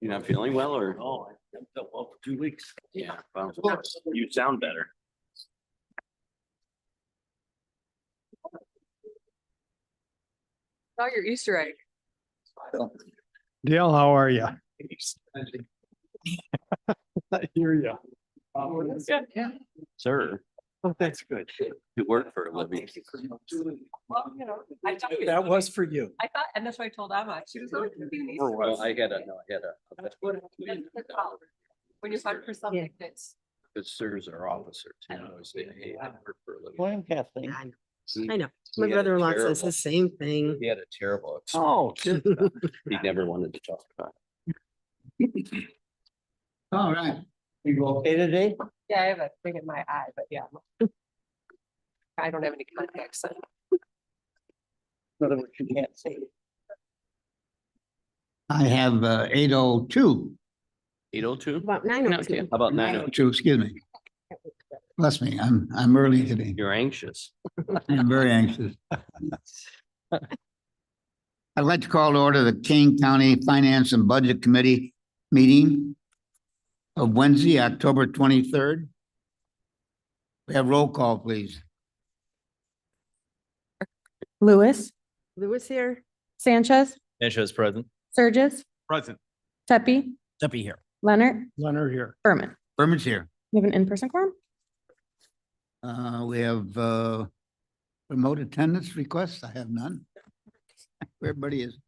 You're not feeling well or? Oh, I haven't felt well for 2 weeks. Yeah, well, you sound better. Saw your Easter egg. Dale, how are you? I hear you. Sir, Oh, that's good. you work for a living. Well, I thought That was for you. I thought, and that's what I told Emma. She was like, Well, I had a, when you find for something that's. because sirs are officers, you know, say, hey, I work for a living. Morning, Kathleen. I know. He My had a brother-in-law says terrible- the same thing. He had a terrible, Oh, he never wanted to talk about it. All right. You okay today? Yeah, I have a thing in my eye, but yeah. I don't have any contacts. In other words, you can't see. I have 8:02. 8:02? About 9:02. How about 9:02? 9:02, excuse me. Bless me, I'm early today. You're anxious. I'm very anxious. I'd like to call to order the King County Finance and Budget Committee meeting of Wednesday, October 23rd. We have roll call, please. Lewis, Lewis here. Sanchez, Sanchez present. Surges, Present. Tepe, Duffy here. Leonard, Leonard here. Berman. Berman's here. We have an in-person quorum. We have remote attendance requests. I have none. Everybody is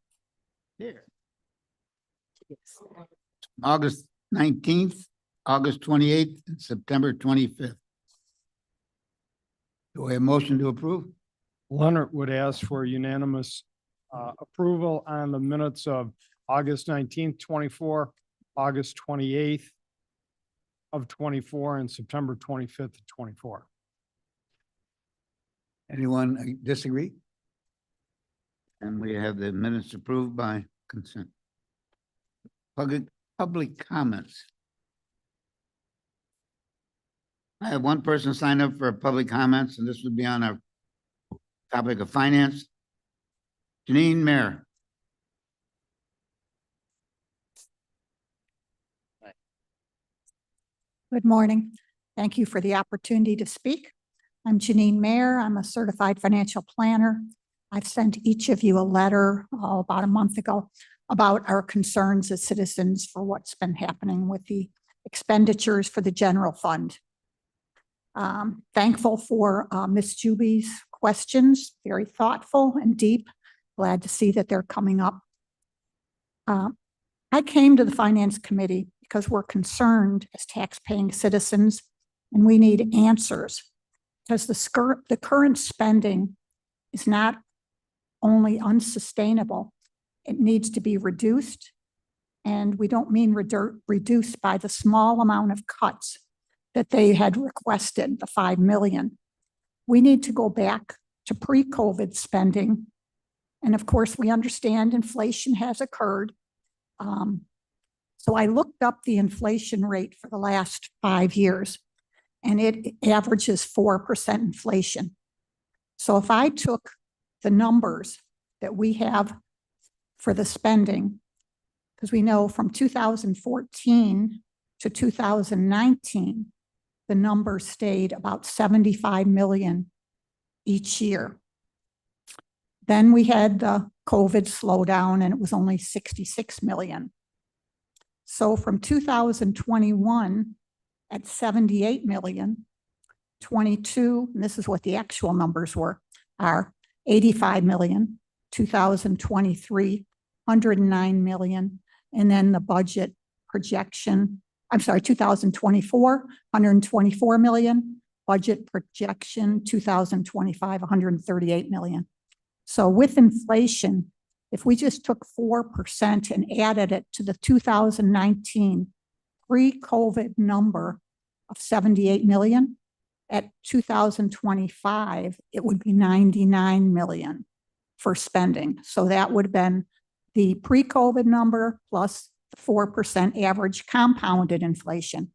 here. August 19th, August 28th, and September 25th. Do we have a motion to approve? Leonard would ask for unanimous approval on the minutes of August 19th, 24, August 28th of 24, and September 25th of 24. Anyone disagree? And we have the minutes approved by consent. Public comments. I have one person sign up for public comments, and this would be on our topic of finance. Janine Mayer. Good morning. Thank you for the opportunity to speak. I'm Janine Mayer. I'm a certified financial planner. I've sent each of you a letter about a month ago about our concerns as citizens for what's been happening with the expenditures for the general fund. Thankful for Ms. Juby's questions, very thoughtful and deep. Glad to see that they're coming up. I came to the Finance Committee because we're concerned as tax-paying citizens and we need answers. Because the current spending is not only unsustainable, it needs to be reduced. And we don't mean reduced by the small amount of cuts that they had requested, the 5 million. We need to go back to pre-COVID spending. And of course, we understand inflation has occurred. So I looked up the inflation rate for the last 5 years, and it averages 4% inflation. So if I took the numbers that we have for the spending, because we know from 2014 to 2019, the number stayed about 75 million each year. Then we had the COVID slowdown and it was only 66 million. So from 2021 at 78 million, 22, and this is what the actual numbers were, are 85 million, 2023, 109 million, and then the budget projection, I'm sorry, 2024, 124 million, budget projection, 2025, 138 million. So with inflation, if we just took 4% and added it to the 2019 pre-COVID number of 78 million, at 2025, it would be 99 million for spending. So that would have been the pre-COVID number plus the 4% average compounded inflation.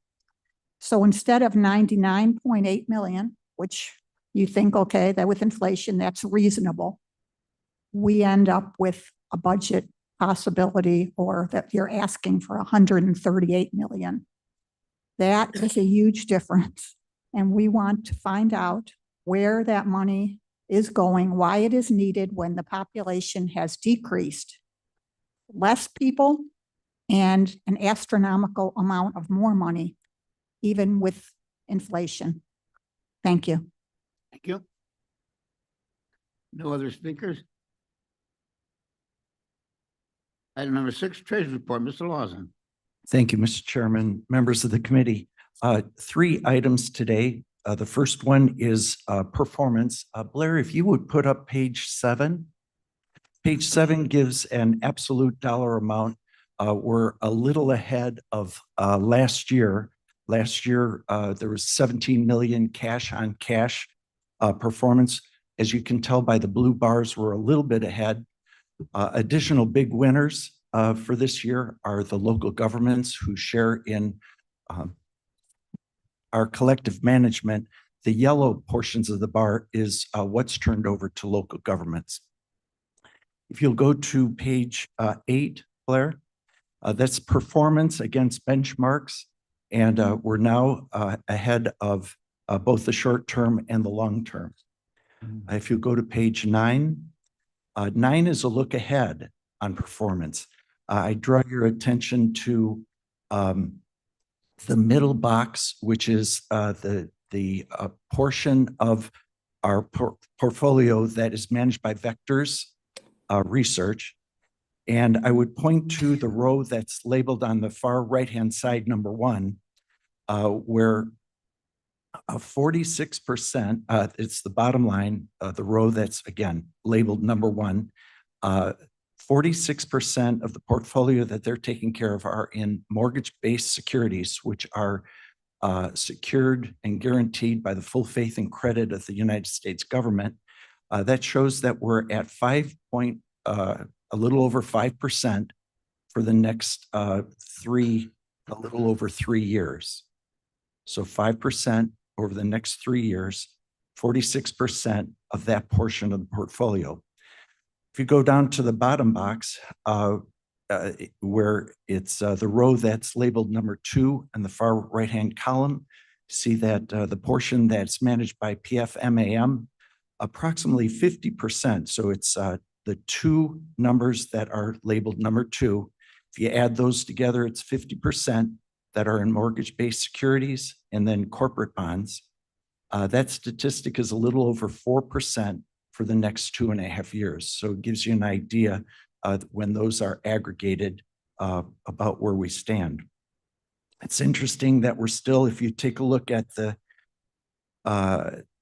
So instead of 99.8 million, which you think, okay, that with inflation, that's reasonable, we end up with a budget possibility or that you're asking for 138 million. That is a huge difference. And we want to find out where that money is going, why it is needed when the population has decreased. Less people and an astronomical amount of more money, even with inflation. Thank you. Thank you. No other speakers? Item number 6, Treasury Report, Mr. Lawson. Thank you, Mr. Chairman, members of the committee. 3 items today. The first one is performance. Blair, if you would put up page 7. Page 7 gives an absolute dollar amount. We're a little ahead of last year. Last year, there was 17 million cash on cash performance. As you can tell by the blue bars, we're a little bit ahead. Additional big winners for this year are the local governments who share in our collective management. The yellow portions of the bar is what's turned over to local governments. If you'll go to page 8, Blair, that's performance against benchmarks. And we're now ahead of both the short term and the long term. If you go to page 9, 9 is a look ahead on performance. I draw your attention to the middle box, which is the portion of our portfolio that is managed by Vectors Research. And I would point to the row that's labeled on the far right-hand side, number 1, where 46%, it's the bottom line, the row that's, again, labeled number 1, 46% of the portfolio that they're taking care of are in mortgage-based securities, which are secured and guaranteed by the full faith and credit of the United States government. That shows that we're at a little over 5% for the next a little over 3 years. So 5% over the next 3 years, 46% of that portion of the portfolio. If you go down to the bottom box, where it's the row that's labeled number 2 in the far right-hand column, see that the portion that's managed by PFMAM, approximately 50%. So it's the 2 numbers that are labeled number 2. If you add those together, it's 50% that are in mortgage-based securities and then corporate bonds. That statistic is a little over 4% for the next 2.5 years. So it gives you an idea when those are aggregated about where we stand. It's interesting that we're still, if you take a look at the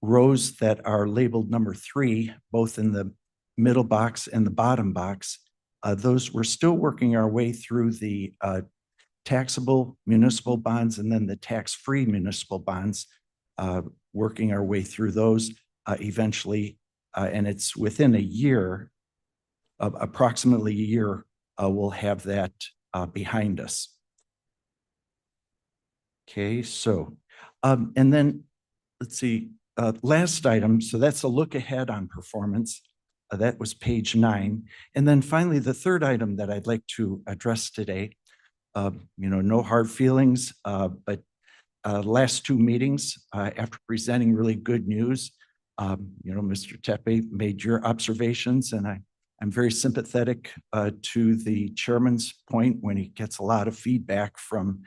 rows that are labeled number 3, both in the middle box and the bottom box, those we're still working our way through the taxable municipal bonds and then the tax-free municipal bonds, working our way through those eventually. And it's within a year, approximately a year, we'll have that behind us. Okay, so, and then let's see, last item. So that's a look ahead on performance. That was page 9. And then finally, the third item that I'd like to address today, no hard feelings, but last 2 meetings, after presenting really good news, Mr. Tepe made your observations, and I'm very sympathetic to the chairman's point when he gets a lot of feedback from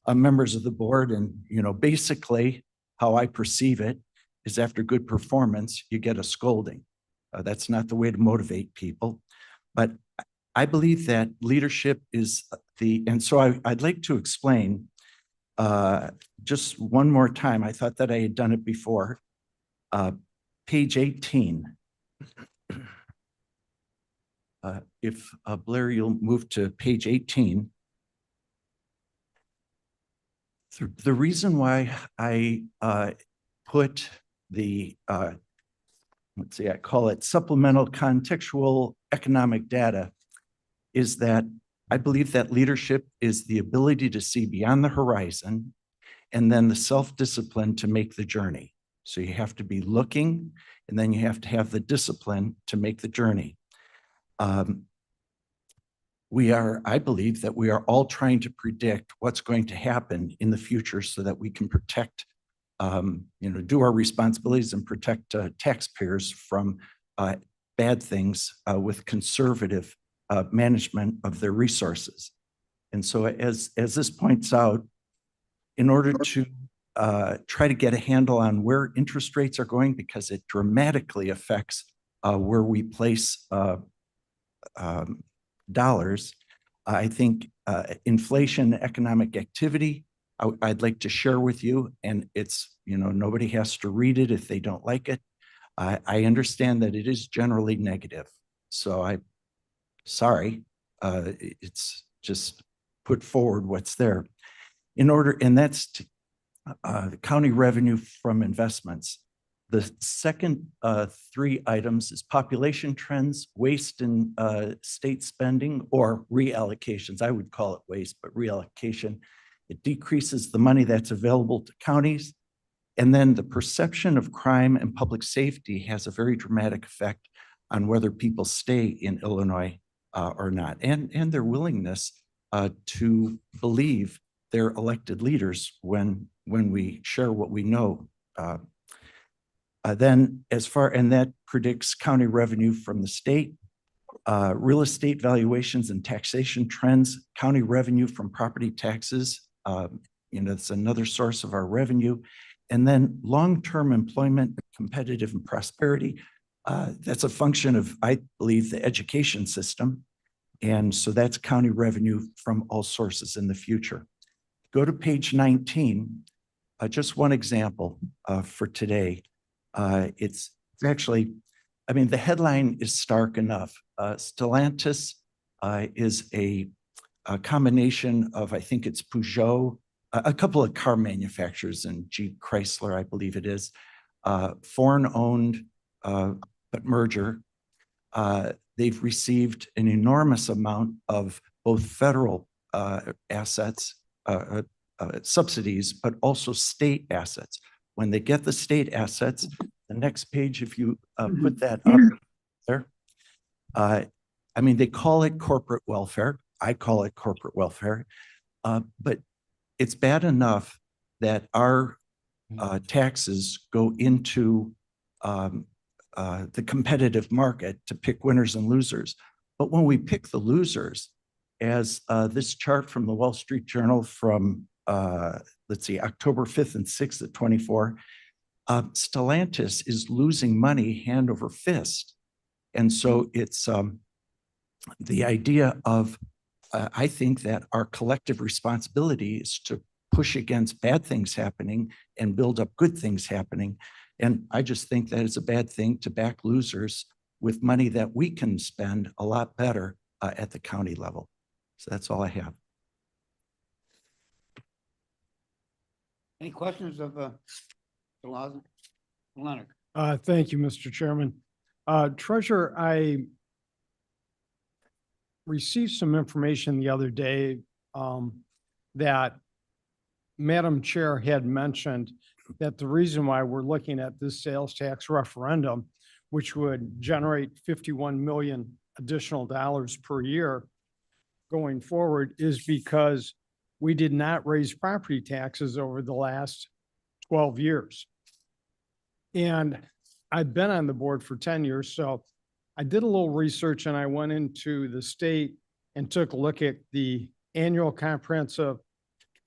members of the board. And, basically how I perceive it is after good performance, you get a scolding. That's not the way to motivate people. But I believe that leadership is and so I'd like to explain just one more time. I thought that I had done it before. Page 18. If Blair, you'll move to page 18. The reason why I put the, let's see, I call it supplemental contextual economic data, is that I believe that leadership is the ability to see beyond the horizon and then the self-discipline to make the journey. So you have to be looking, and then you have to have the discipline to make the journey. I believe that we are all trying to predict what's going to happen in the future so that we can protect, do our responsibilities and protect taxpayers from bad things with conservative management of their resources. And so as this points out, in order to try to get a handle on where interest rates are going, because it dramatically affects where we place dollars. I think inflation, economic activity, I'd like to share with you, and it's, nobody has to read it if they don't like it. I understand that it is generally negative. So sorry, it's just put forward what's there. And that's the county revenue from investments. The second three items is population trends, waste and state spending, or reallocations. I would call it waste, but reallocation. It decreases the money that's available to counties. And then the perception of crime and public safety has a very dramatic effect on whether people stay in Illinois or not, and their willingness to believe their elected leaders when we share what we know. Then and that predicts county revenue from the state, real estate valuations and taxation trends, county revenue from property taxes. It's another source of our revenue. And then long-term employment, competitive and prosperity. That's a function of, I believe, the education system. And so that's county revenue from all sources in the future. Go to page 19. Just one example for today. It's actually, the headline is stark enough. Stellantis is a combination of, I think it's Peugeot, a couple of car manufacturers, and Jeep Chrysler, I believe it is, foreign-owned, but merger. They've received an enormous amount of both federal assets, subsidies, but also state assets. When they get the state assets, the next page, if you put that up there, they call it corporate welfare. I call it corporate welfare, but it's bad enough that our taxes go into the competitive market to pick winners and losers. But when we pick the losers, as this chart from the Wall Street Journal from, October 5th and 6th of 24, Stellantis is losing money hand over fist. And so it's the idea of, I think that our collective responsibility is to push against bad things happening and build up good things happening. And I just think that it's a bad thing to back losers with money that we can spend a lot better at the county level. So that's all I have. Any questions of Mr. Lawson? Leonard? Thank you, Mr. Chairman. Treasurer, I received some information the other day that Madam Chair had mentioned that the reason why we're looking at this sales tax referendum, which would generate 51 million additional dollars per year going forward, is because we did not raise property taxes over the last 12 years. And I've been on the board for 10 years, so I did a little research and I went into the state and took a look at the annual comprehensive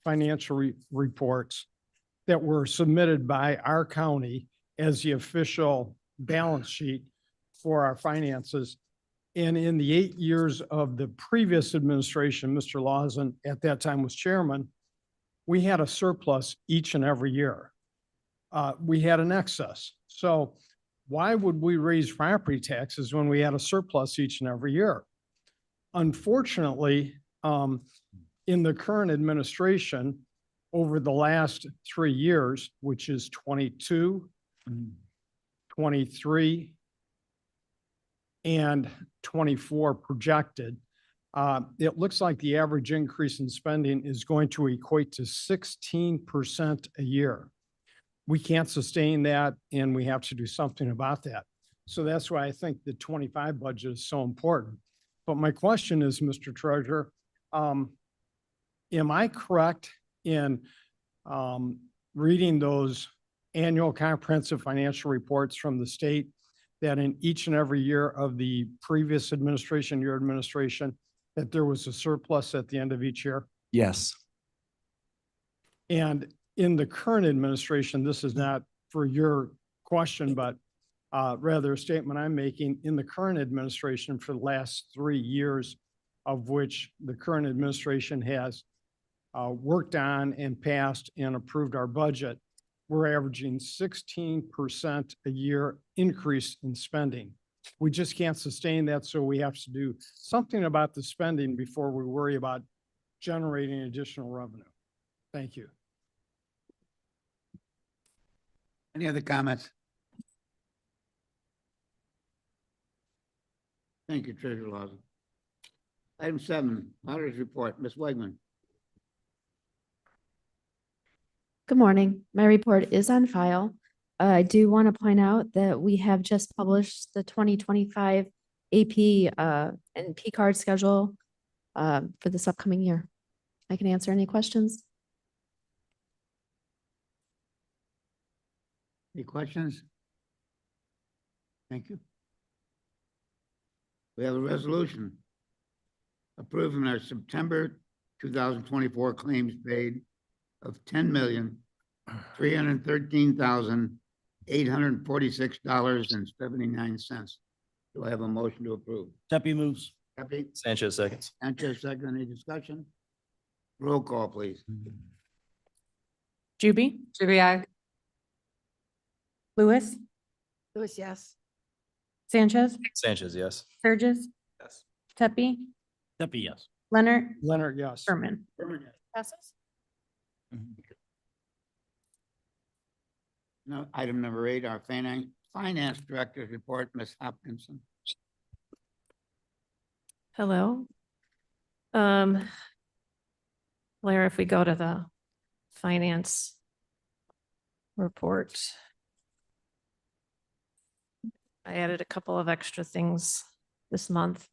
financial reports that were submitted by our county as the official balance sheet for our finances. And in the 8 years of the previous administration, Mr. Lawson at that time was chairman, we had a surplus each and every year. We had an excess. So why would we raise property taxes when we had a surplus each and every year? Unfortunately, in the current administration, over the last 3 years, which is 22, 23, and 24 projected, it looks like the average increase in spending is going to equate to 16% a year. We can't sustain that, and we have to do something about that. So that's why I think the 25 budget is so important. But my question is, Mr. Treasurer, am I correct in reading those annual comprehensive financial reports from the state that in each and every year of the previous administration, your administration, that there was a surplus at the end of each year? Yes, And in the current administration, this is not for your question, but rather a statement I'm making, in the current administration for the last 3 years, of which the current administration has worked on and passed and approved our budget, we're averaging 16% a year increase in spending. We just can't sustain that, so we have to do something about the spending before we worry about generating additional revenue. Thank you. Any other comments? Thank you, Treasurer Lawson. Item 7, Auditor's Report, Ms. Wegman. Good morning. My report is on file. I do want to point out that we have just published the 2025 AP and P card schedule for this upcoming year. I can answer any questions. Any questions? Thank you. We have a resolution approving our September 2024 claims paid of $10,313,846.79. Do I have a motion to approve? Pepe moves. Happy? Sanchez seconds. Sanchez, second. Any discussion? Roll call, please. Juby, Juby, I. Lewis, Lewis, yes. Sanchez, Sanchez, yes. Sturgis, Yes. Pepe, Pepe, yes. Leonard, Leonard, yes. Berman. Passes. Now, item number 8, our finance director's report, Ms. Hopkinson. Hello. Blair, if we go to the finance report. I added a couple of extra things this month.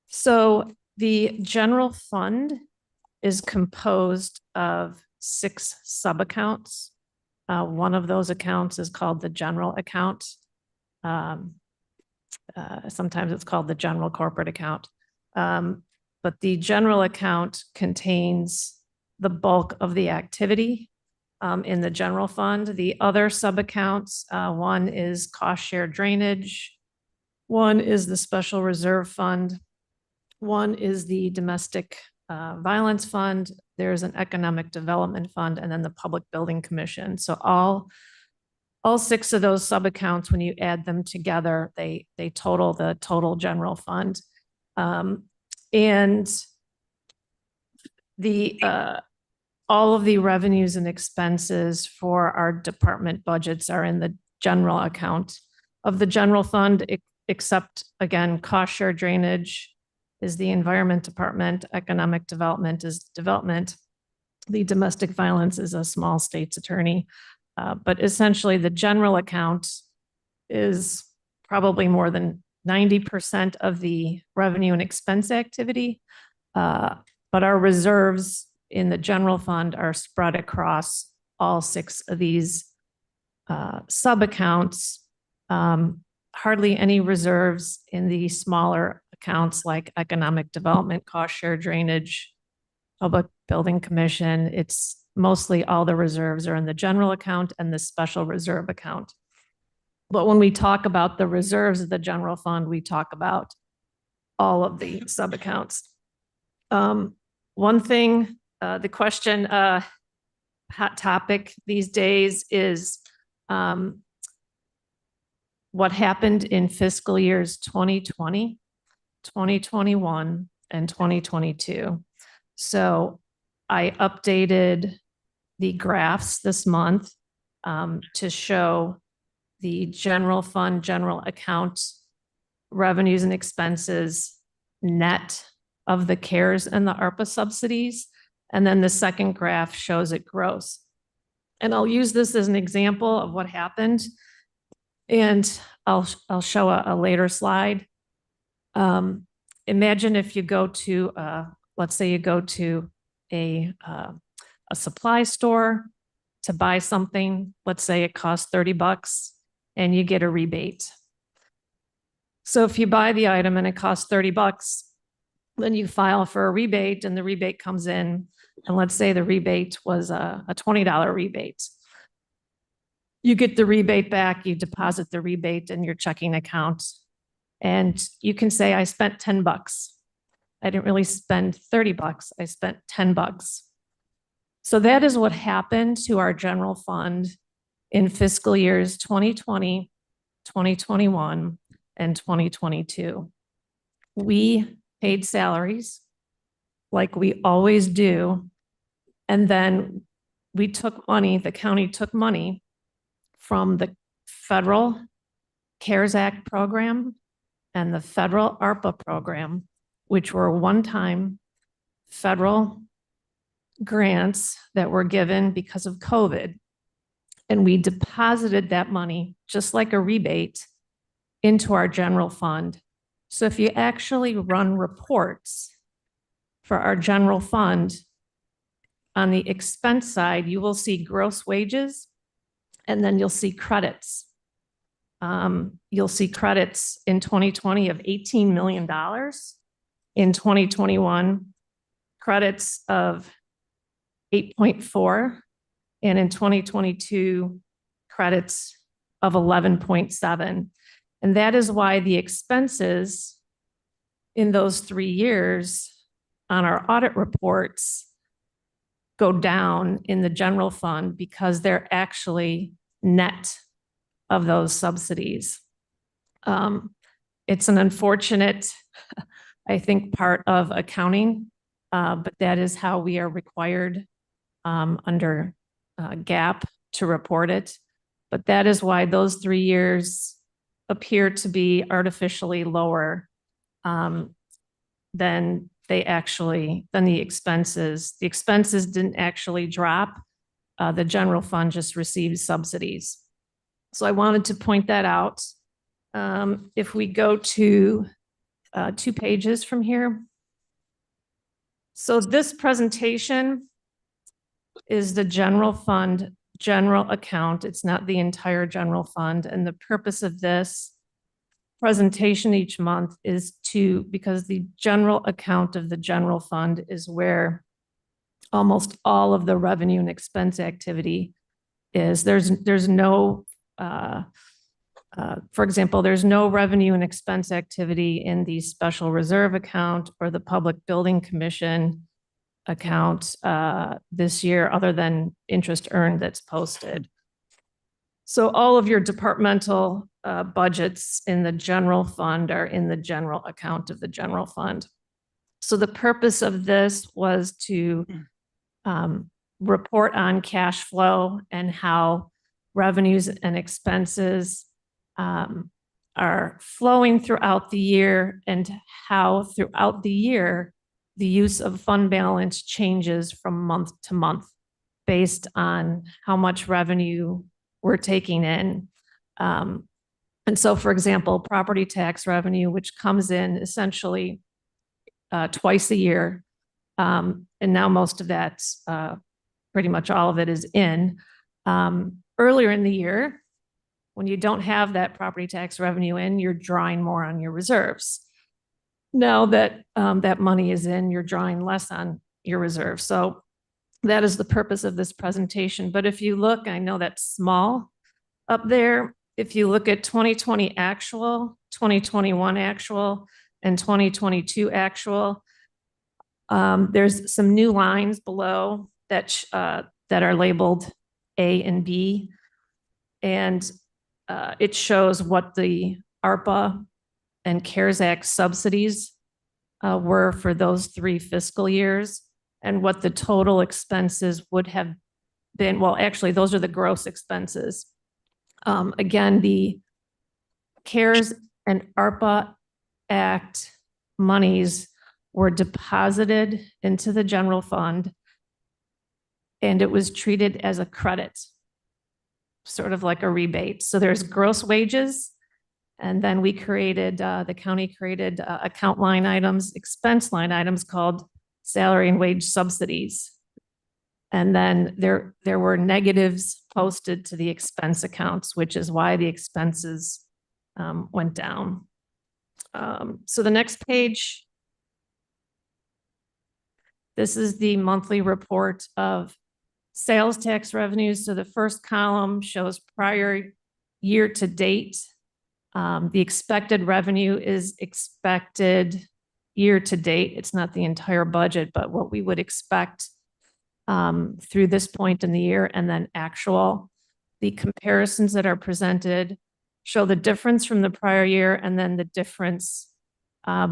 So the general fund is composed of 6 sub-accounts. One of those accounts is called the general account. Sometimes it's called the general corporate account. But the general account contains the bulk of the activity in the general fund. The other sub-accounts, one is cost share drainage, one is the special reserve fund, one is the domestic violence fund, there's an economic development fund, and then the public building commission. So all 6 of those sub-accounts, when you add them together, they total the total general fund. And the all of the revenues and expenses for our department budgets are in the general account of the general fund, except again, cost share drainage is the environment department, economic development is development. The domestic violence is a small state's attorney. But essentially the general account is probably more than 90% of the revenue and expense activity. But our reserves in the general fund are spread across all 6 of these sub-accounts. Hardly any reserves in the smaller accounts like economic development, cost share drainage, public building commission. It's mostly all the reserves are in the general account and the special reserve account. But when we talk about the reserves of the general fund, we talk about all of the sub-accounts. One thing, the question, hot topic these days is what happened in fiscal years 2020, 2021, and 2022. So I updated the graphs this month to show the general fund, general account revenues and expenses net of the CARES and the ARPA subsidies. And then the second graph shows it gross. And I'll use this as an example of what happened. And I'll show a later slide. Imagine if you go to, let's say you go to a supply store to buy something, let's say it costs $30 and you get a rebate. So if you buy the item and it costs $30, then you file for a rebate and the rebate comes in, and let's say the rebate was a $20 rebate. You get the rebate back, you deposit the rebate in your checking account, and you can say, I spent $10. I didn't really spend $30, I spent $10. So that is what happened to our general fund in fiscal years 2020, 2021, and 2022. We paid salaries like we always do. And then we took money, the county took money from the federal CARES Act program and the federal ARPA program, which were one-time federal grants that were given because of COVID. And we deposited that money, just like a rebate, into our general fund. So if you actually run reports for our general fund, on the expense side, you will see gross wages, and then you'll see credits. You'll see credits in 2020 of $18 million. In 2021, credits of 8.4, and in 2022, credits of 11.7. And that is why the expenses in those 3 years on our audit reports go down in the general fund, because they're actually net of those subsidies. It's an unfortunate, I think, part of accounting, but that is how we are required under GAAP to report it. But that is why those 3 years appear to be artificially lower than the expenses. The expenses didn't actually drop. The general fund just received subsidies. So I wanted to point that out. If we go to 2 pages from here. So this presentation is the general fund, general account. It's not the entire general fund. And the purpose of this presentation each month is because the general account of the general fund is where almost all of the revenue and expense activity is. There's no, for example, there's no revenue and expense activity in the special reserve account or the Public Building Commission account this year, other than interest earned that's posted. So all of your departmental budgets in the general fund are in the general account of the general fund. So the purpose of this was to report on cash flow and how revenues and expenses are flowing throughout the year, and how throughout the year the use of fund balance changes from month to month based on how much revenue we're taking in. And so, for example, property tax revenue, which comes in essentially twice a year, and now most of that, pretty much all of it is in. Earlier in the year, when you don't have that property tax revenue in, you're drawing more on your reserves. Now that that money is in, you're drawing less on your reserves. So that is the purpose of this presentation. But if you look, I know that's small up there. If you look at 2020 actual, 2021 actual, and 2022 actual, there's some new lines below that are labeled A and B. And it shows what the ARPA and CARES Act subsidies were for those 3 fiscal years, and what the total expenses would have been. Well, actually, those are the gross expenses. Again, the CARES and ARPA Act monies were deposited into the general fund, and it was treated as a credit, sort of like a rebate. So there's gross wages, And then we created, the county created account line items, expense line items called salary and wage subsidies. And then there were negatives posted to the expense accounts, which is why the expenses went down. So the next page. This is the monthly report of sales tax revenues. So the first column shows prior year to date. The expected revenue is expected year to date. It's not the entire budget, but what we would expect through this point in the year, and then actual. The comparisons that are presented show the difference from the prior year and then the difference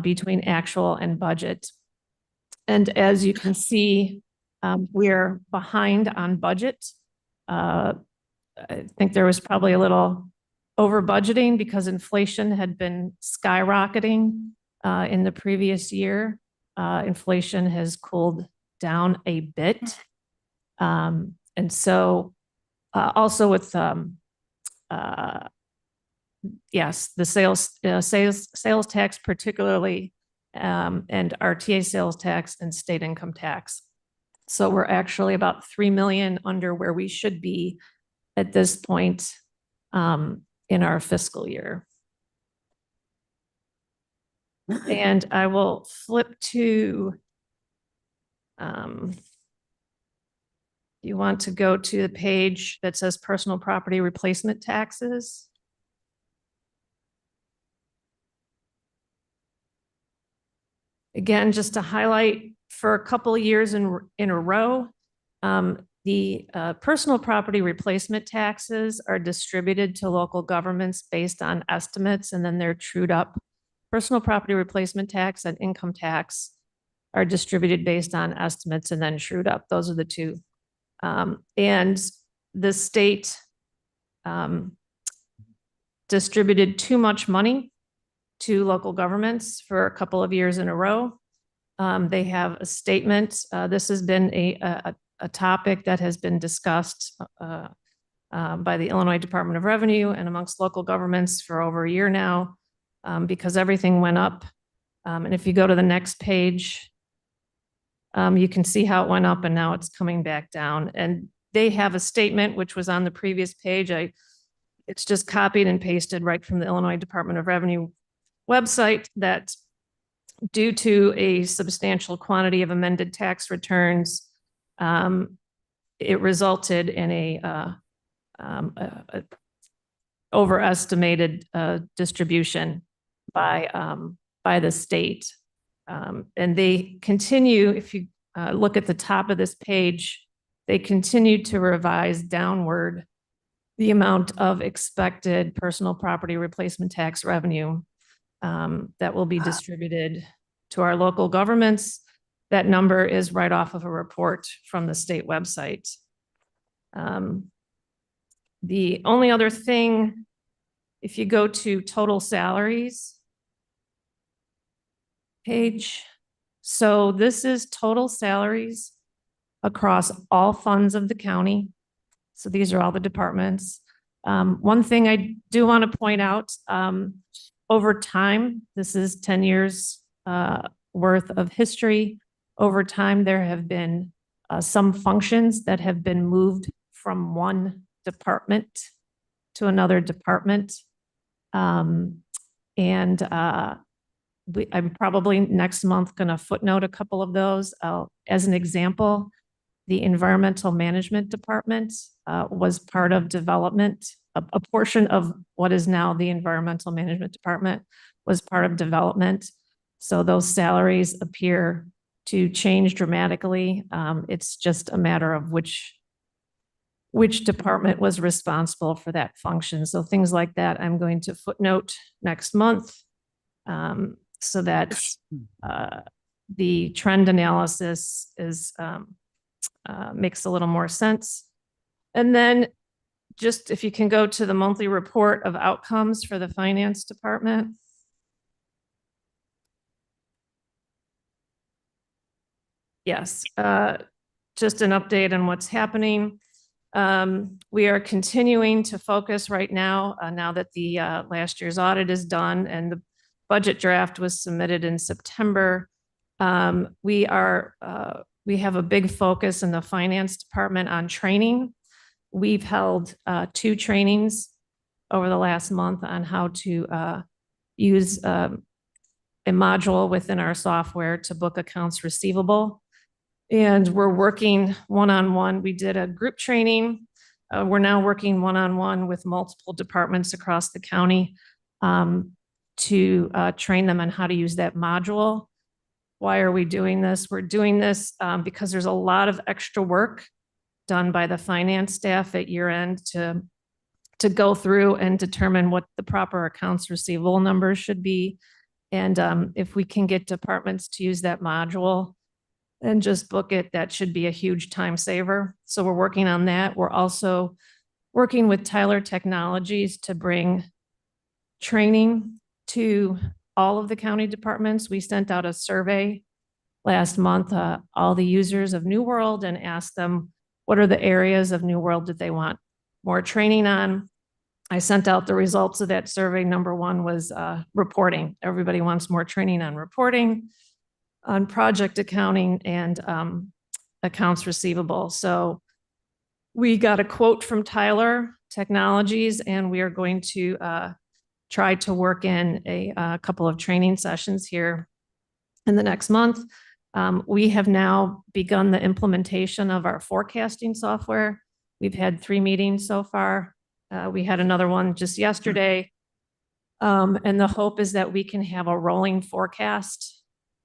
between actual and budget. And as you can see, we're behind on budget. I think there was probably a little over budgeting because inflation had been skyrocketing in the previous year. Inflation has cooled down a bit. And so also with yes, the sales tax particularly, and RTA sales tax and state income tax. So we're actually about 3 million under where we should be at this point in our fiscal year. And I will flip to, you want to go to the page that says personal property replacement taxes. Again, just to highlight, for a couple of years in a row, the personal property replacement taxes are distributed to local governments based on estimates, and then they're trued up. Personal property replacement tax and income tax are distributed based on estimates and then trued up. Those are the two. And the state distributed too much money to local governments for a couple of years in a row. They have a statement. This has been a topic that has been discussed by the Illinois Department of Revenue and amongst local governments for over a year now, because everything went up. And if you go to the next page, you can see how it went up and now it's coming back down. And they have a statement which was on the previous page. It's just copied and pasted right from the Illinois Department of Revenue website that due to a substantial quantity of amended tax returns, it resulted in a overestimated distribution by the state. And they continue, if you look at the top of this page, they continue to revise downward the amount of expected personal property replacement tax revenue that will be distributed to our local governments. That number is right off of a report from the state website. The only other thing, if you go to total salaries page, so this is total salaries across all funds of the county. So these are all the departments. One thing I do want to point out, over time, this is 10 years worth of history. Over time, there have been some functions that have been moved from one department to another department. I'm probably next month going to footnote a couple of those. As an example, the Environmental Management Department was part of development. A portion of what is now the Environmental Management Department was part of development. So those salaries appear to change dramatically. It's just a matter of which department was responsible for that function. So things like that, I'm going to footnote next month so that the trend analysis is makes a little more sense. And then just if you can go to the monthly report of outcomes for the finance department. Yes, just an update on what's happening. We are continuing to focus right now, now that the last year's audit is done and the budget draft was submitted in September. We have a big focus in the finance department on training. We've held 2 trainings over the last month on how to use a module within our software to book accounts receivable. And we're working one-on-one. We did a group training. We're now working one-on-one with multiple departments across the county to train them on how to use that module. Why are we doing this? We're doing this because there's a lot of extra work done by the finance staff at year end to go through and determine what the proper accounts receivable numbers should be. And if we can get departments to use that module and just book it, that should be a huge time saver. So we're working on that. We're also working with Tyler Technologies to bring training to all of the county departments. We sent out a survey last month, all the users of New World, and asked them what are the areas of New World that they want more training on. I sent out the results of that survey. Number 1 was reporting. Everybody wants more training on reporting, on project accounting, and accounts receivable. So we got a quote from Tyler Technologies, and we are going to try to work in a couple of training sessions here in the next month. We have now begun the implementation of our forecasting software. We've had 3 meetings so far. We had another one just yesterday. And the hope is that we can have a rolling forecast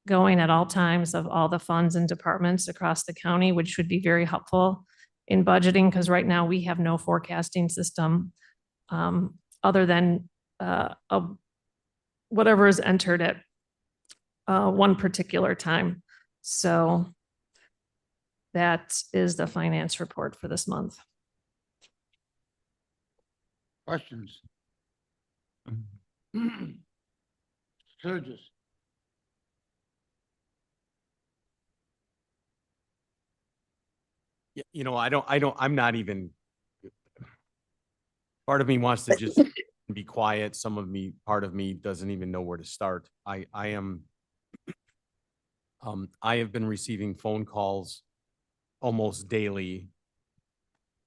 going at all times of all the funds and departments across the county, which would be very helpful in budgeting, because right now we have no forecasting system other than whatever is entered at one particular time. So that is the finance report for this month. Questions? Surges. Yeah, you know, I'm not even, part of me wants to just be quiet. Part of me doesn't even know where to start. I have been receiving phone calls almost daily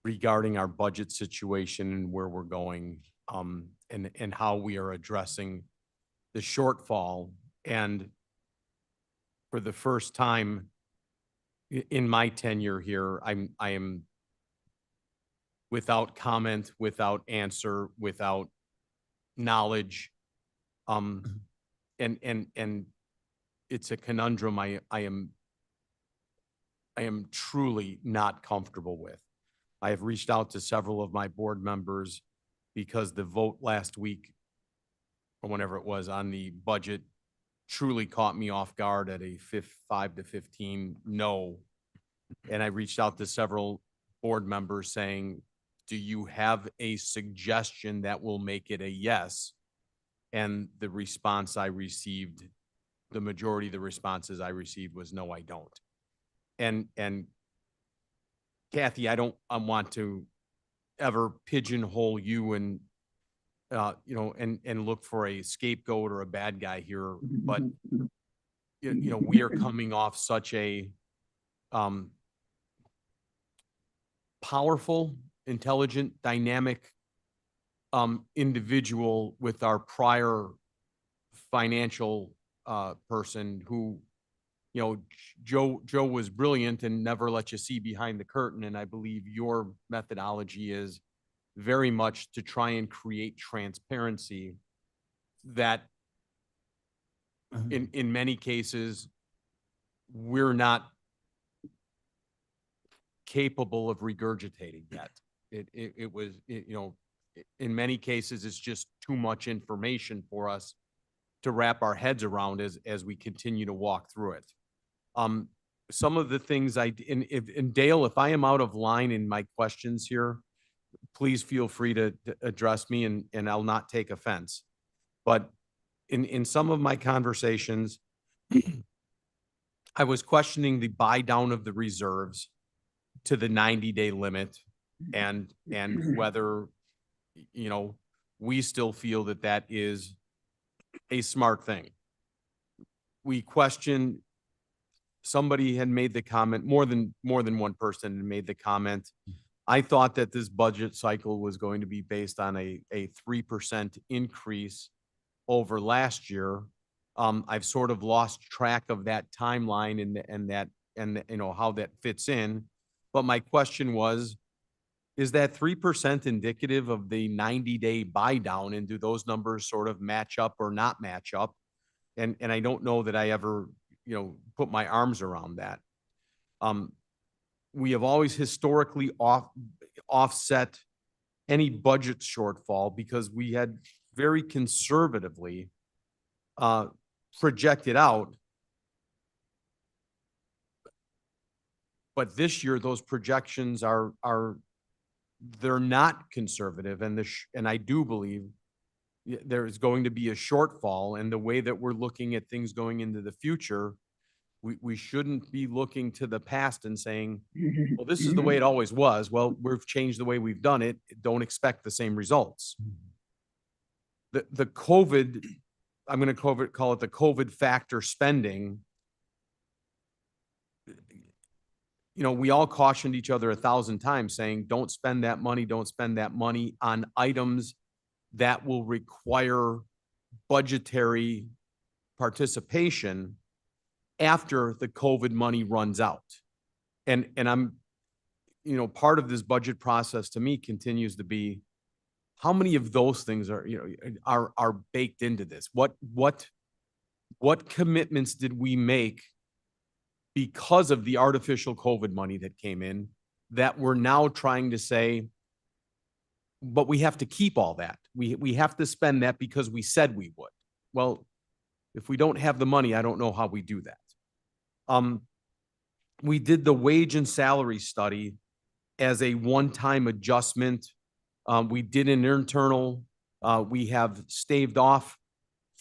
regarding our budget situation and where we're going, and how we are addressing the shortfall. And for the first time in my tenure here, I am without comment, without answer, without knowledge. And it's a conundrum I am truly not comfortable with. I have reached out to several of my board members because the vote last week, or whenever it was, on the budget truly caught me off guard at a 5 to 15 no. And I reached out to several board members saying, do you have a suggestion that will make it a yes? And the response I received, the majority of the responses I received was no, I don't. And Kathy, I want to ever pigeonhole you and, you know, and look for a scapegoat or a bad guy here, but you know, we are coming off such a powerful, intelligent, dynamic individual with our prior financial person who, you know, Joe was brilliant and never let you see behind the curtain. And I believe your methodology is very much to try and create transparency that in many cases, we're not capable of regurgitating yet. It was, you know, in many cases, it's just too much information for us to wrap our heads around as we continue to walk through it. Some of the things and Dale, if I am out of line in my questions here, please feel free to address me and I'll not take offense. But in some of my conversations, I was questioning the buy down of the reserves to the 90-day limit and whether, you know, we still feel that that is a smart thing. We question, somebody had made the comment, more than one person had made the comment. I thought that this budget cycle was going to be based on a 3% increase over last year. I've sort of lost track of that timeline and you know, how that fits in. But my question was, is that 3% indicative of the 90-day buy down, and do those numbers sort of match up or not match up? And I don't know that I ever, you know, put my arms around that. We have always historically offset any budget shortfall because we had very conservatively projected out. But this year, those projections they're not conservative, and I do believe there is going to be a shortfall. And the way that we're looking at things going into the future, we shouldn't be looking to the past and saying, well, this is the way it always was. Well, we've changed the way we've done it. Don't expect the same results. The COVID, I'm going to call it the COVID factor spending. You know, we all cautioned each other 1,000 times saying, don't spend that money on items that will require budgetary participation after the COVID money runs out. And I'm, you know, part of this budget process to me continues to be, how many of those things are, you know, are baked into this? What commitments did we make because of the artificial COVID money that came in that we're now trying to say, but we have to keep all that. We have to spend that because we said we would. Well, if we don't have the money, I don't know how we do that. We did the wage and salary study as a one-time adjustment. We did an internal, we have staved off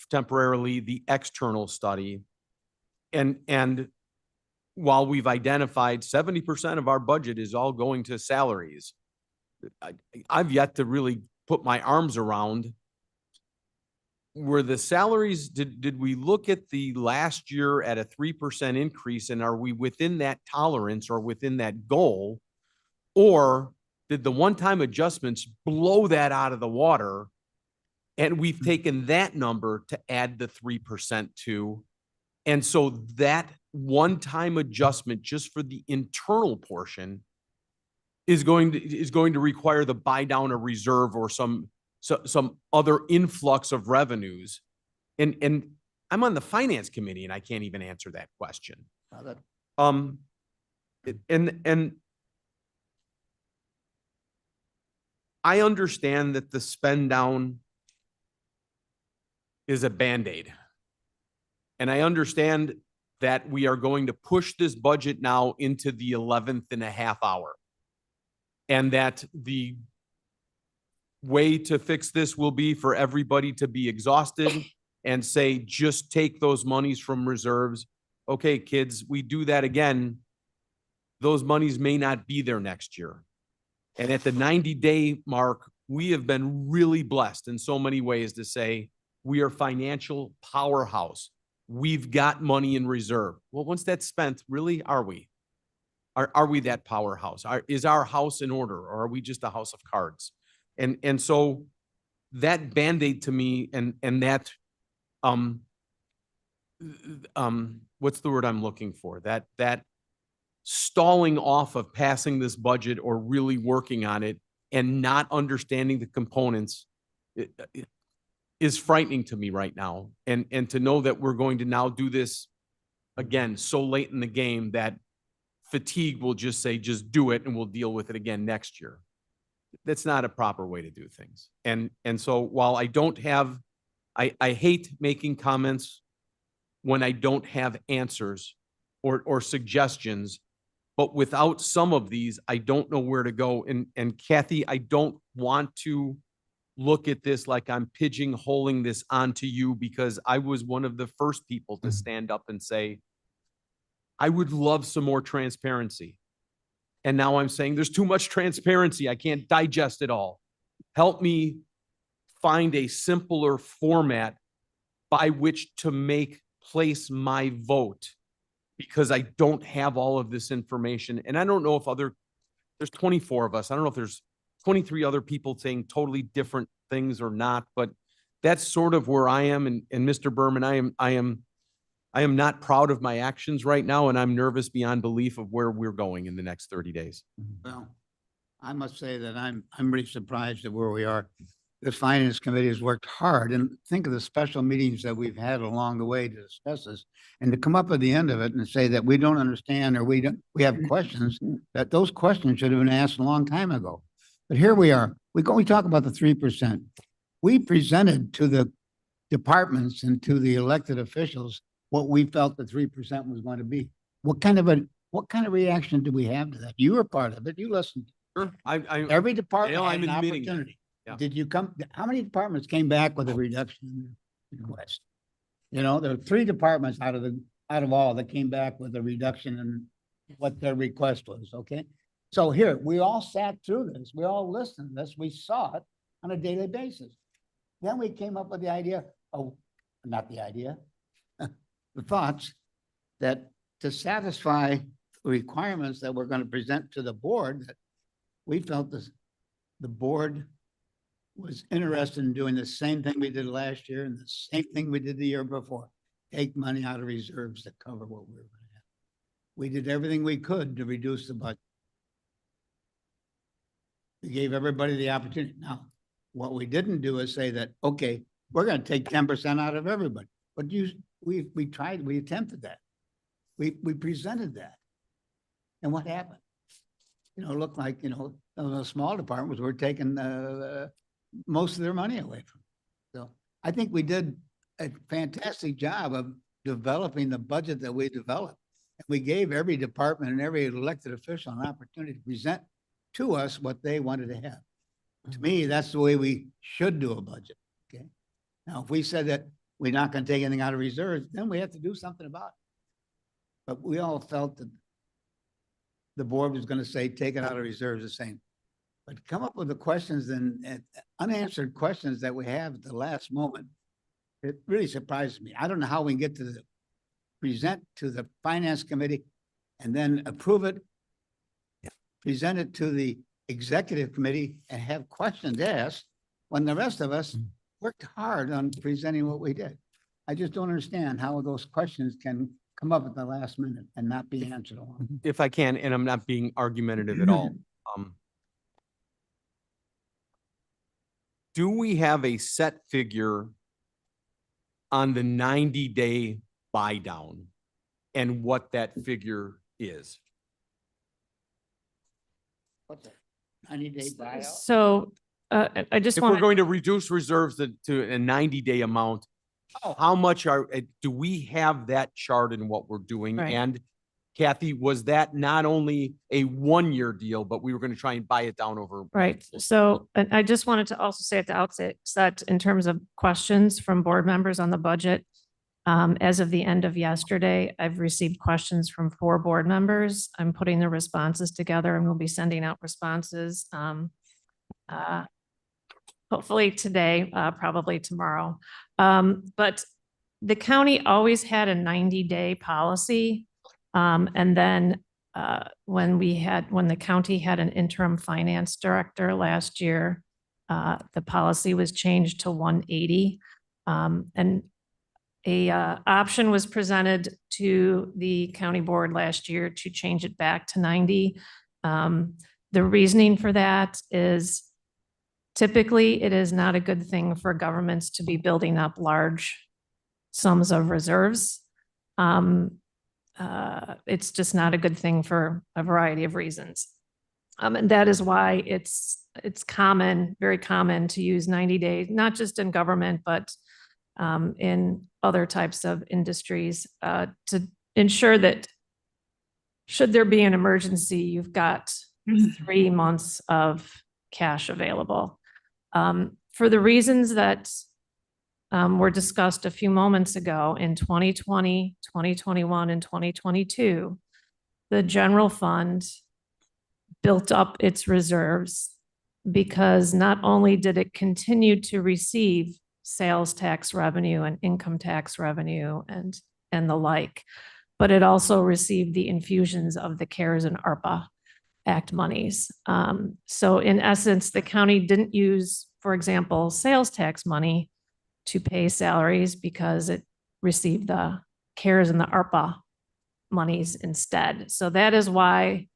temporarily the external study. And while we've identified 70% of our budget is all going to salaries, I've yet to really put my arms around, were the salaries, did we look at the last year at a 3% increase, and are we within that tolerance or within that goal? Or did the one-time adjustments blow that out of the water, and we've taken that number to add the 3% to? And so that one-time adjustment just for the internal portion is going to require the buy down a reserve or some other influx of revenues. And I'm on the finance committee and I can't even answer that question. And I understand that the spend down is a Band-Aid. And I understand that we are going to push this budget now into the 11th and a half hour. And that the way to fix this will be for everybody to be exhausted and say, just take those monies from reserves. Okay, kids, we do that again, those monies may not be there next year. And at the 90-day mark, we have been really blessed in so many ways to say we are financial powerhouse. We've got money in reserve. Well, once that's spent, really, are we? Are we that powerhouse? Is our house in order, or are we just a house of cards? And so that Band-Aid to me, and that what's the word I'm looking for? That stalling off of passing this budget or really working on it and not understanding the components is frightening to me right now. And to know that we're going to now do this again so late in the game that fatigue will just say, just do it and we'll deal with it again next year. That's not a proper way to do things. And so while I don't have, I hate making comments when I don't have answers or suggestions, but without some of these, I don't know where to go. And Kathy, I don't want to look at this like I'm pigeonholing this onto you, because I was one of the first people to stand up and say, I would love some more transparency. And now I'm saying there's too much transparency. I can't digest it all. Help me find a simpler format by which to place my vote, because I don't have all of this information. And I don't know if there's 24 of us. I don't know if there's 23 other people saying totally different things or not, but that's sort of where I am. And Mr. Berman, I am not proud of my actions right now, and I'm nervous beyond belief of where we're going in the next 30 days. Well, I must say that I'm really surprised at where we are. The Finance Committee has worked hard, and think of the special meetings that we've had along the way to discuss this, and to come up at the end of it and say that we don't understand or we have questions, that those questions should have been asked a long time ago. But here we are. We talk about the 3%. We presented to the departments and to the elected officials what we felt the 3% was going to be. What kind of reaction do we have to that? You were part of it. You listened. Sure. Every department Dale, had I'm an admitting that. opportunity. Yeah. Did you how many departments came back with a reduction in request? You know, there were 3 departments out of all that came back with a reduction in what their request was, okay? So here, we all sat through this. We all listened to this. We saw it on a daily basis. Then we came up with the idea, not the idea, the thoughts that to satisfy the requirements that we're going to present to the board, that we felt the board was interested in doing the same thing we did last year and the same thing we did the year before. Take money out of reserves to cover what we were going to have. We did everything we could to reduce the budget. We gave everybody the opportunity. Now, what we didn't do is say that, okay, we're going to take 10% out of everybody. But we tried, we attempted that. We presented that. And what happened? You know, it looked like, you know, the small departments were taking most of their money away from them. So I think we did a fantastic job of developing the budget that we developed. And we gave every department and every elected official an opportunity to present to us what they wanted to have. To me, that's the way we should do a budget, okay? Now, if we said that we're not going to take anything out of reserves, then we have to do something about it. But we all felt that the board was going to say, take it out of reserves the same. But come up with the questions and unanswered questions that we have at the last moment. It really surprises me. I don't know how we can get to present to the Finance Committee and then approve it, present it to the Executive Committee and have questions asked when the rest of us worked hard on presenting what we did. I just don't understand how those questions can come up at the last minute and not be answered along. If I can, and I'm not being argumentative at all. Do we have a set figure on the 90-day buy down and what that figure is? What's that? 90-day buyout? So I just If we're want going to reduce reserves to a 90-day amount, how much do we have that chart in what we're doing? Right. And Kathy, was that not only a 1-year deal, but we were going to try and buy it down over? Right. So and I just wanted to also say at the outset that in terms of questions from board members on the budget, as of the end of yesterday, I've received questions from 4 board members. I'm putting the responses together and we'll be sending out responses. Hopefully today, probably tomorrow. But the county always had a 90-day policy. And then when the county had an interim finance director last year, the policy was changed to 180. And a option was presented to the county board last year to change it back to 90. The reasoning for that is typically it is not a good thing for governments to be building up large sums of reserves. It's just not a good thing for a variety of reasons. And that is why it's common, very common to use 90 days, not just in government, but in other types of industries to ensure that should there be an emergency, you've got 3 months of cash available. For the reasons that were discussed a few moments ago in 2020, 2021, and 2022, the general fund built up its reserves because not only did it continue to receive sales tax revenue and income tax revenue and the like, but it also received the infusions of the CARES and ARPA Act monies. So in essence, the county didn't use, for example, sales tax money to pay salaries because it received the CARES and the ARPA monies instead. So that is why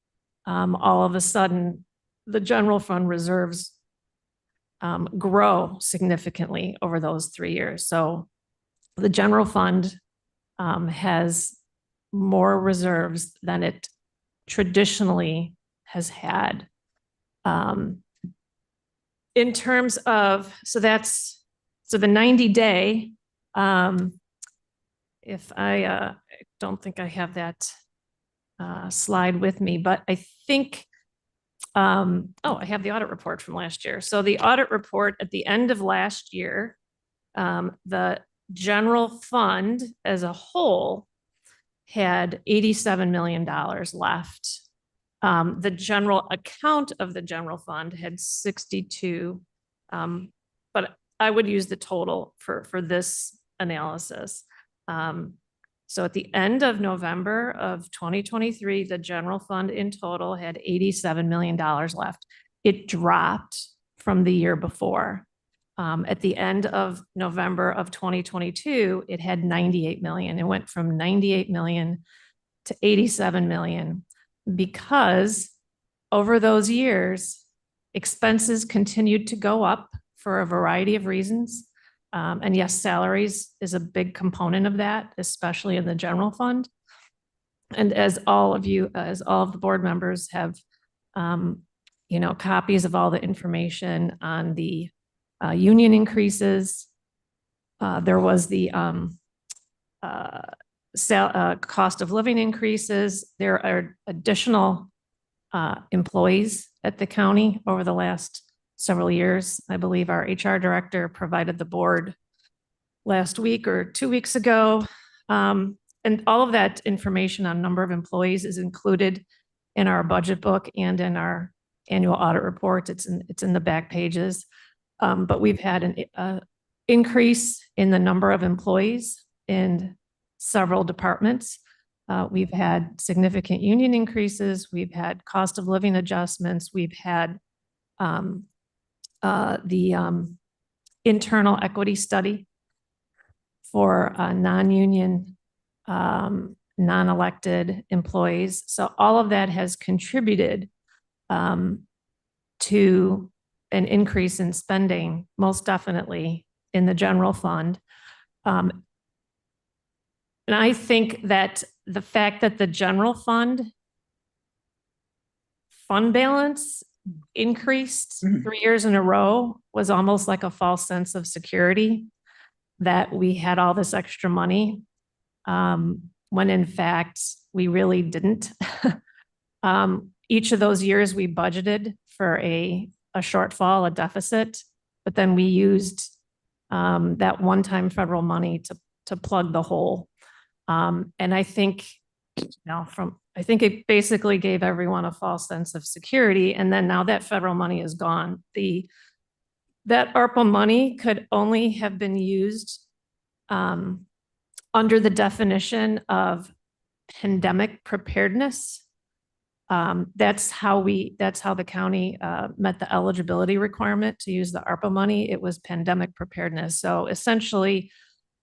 all of a sudden the general fund reserves grow significantly over those 3 years. So the general fund has more reserves than it traditionally has had. In terms of, so the 90-day, if I don't think I have that slide with me, but I think, oh, I have the audit report from last year. So the audit report at the end of last year, the general fund as a whole had $87 million left. The general account of the general fund had 62, but I would use the total for this analysis. So at the end of November of 2023, the general fund in total had $87 million left. It dropped from the year before. At the end of November of 2022, it had 98 million. It went from 98 million to 87 million because over those years, expenses continued to go up for a variety of reasons. And yes, salaries is a big component of that, especially in the general fund. And as all of you, as all of the board members have, copies of all the information on the union increases. There was the cost of living increases. There are additional employees at the county over the last several years. I believe our HR director provided the board last week or 2 weeks ago. And all of that information on number of employees is included in our budget book and in our annual audit report. It's in the back pages. But we've had an increase in the number of employees in several departments. We've had significant union increases. We've had cost of living adjustments. We've had the internal equity study for non-union, non-elected employees. So all of that has contributed to an increase in spending, most definitely in the general fund. And I think that the fact that the general fund balance increased 3 years in a row was almost like a false sense of security that we had all this extra money, when in fact we really didn't. Each of those years we budgeted for a shortfall, a deficit, but then we used that one-time federal money to plug the hole. And I think, I think it basically gave everyone a false sense of security. And then now that federal money is gone, that ARPA money could only have been used under the definition of pandemic preparedness. That's how the county met the eligibility requirement to use the ARPA money. It was pandemic preparedness. So essentially,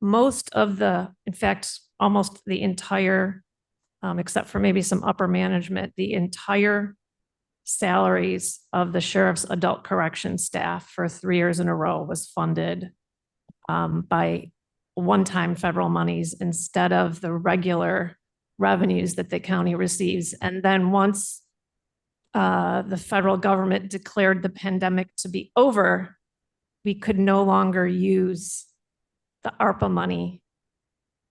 in fact, almost the entire, except for maybe some upper management, the entire salaries of the sheriff's adult corrections staff for 3 years in a row was funded by one-time federal monies instead of the regular revenues that the county receives. And then once the federal government declared the pandemic to be over, we could no longer use the ARPA money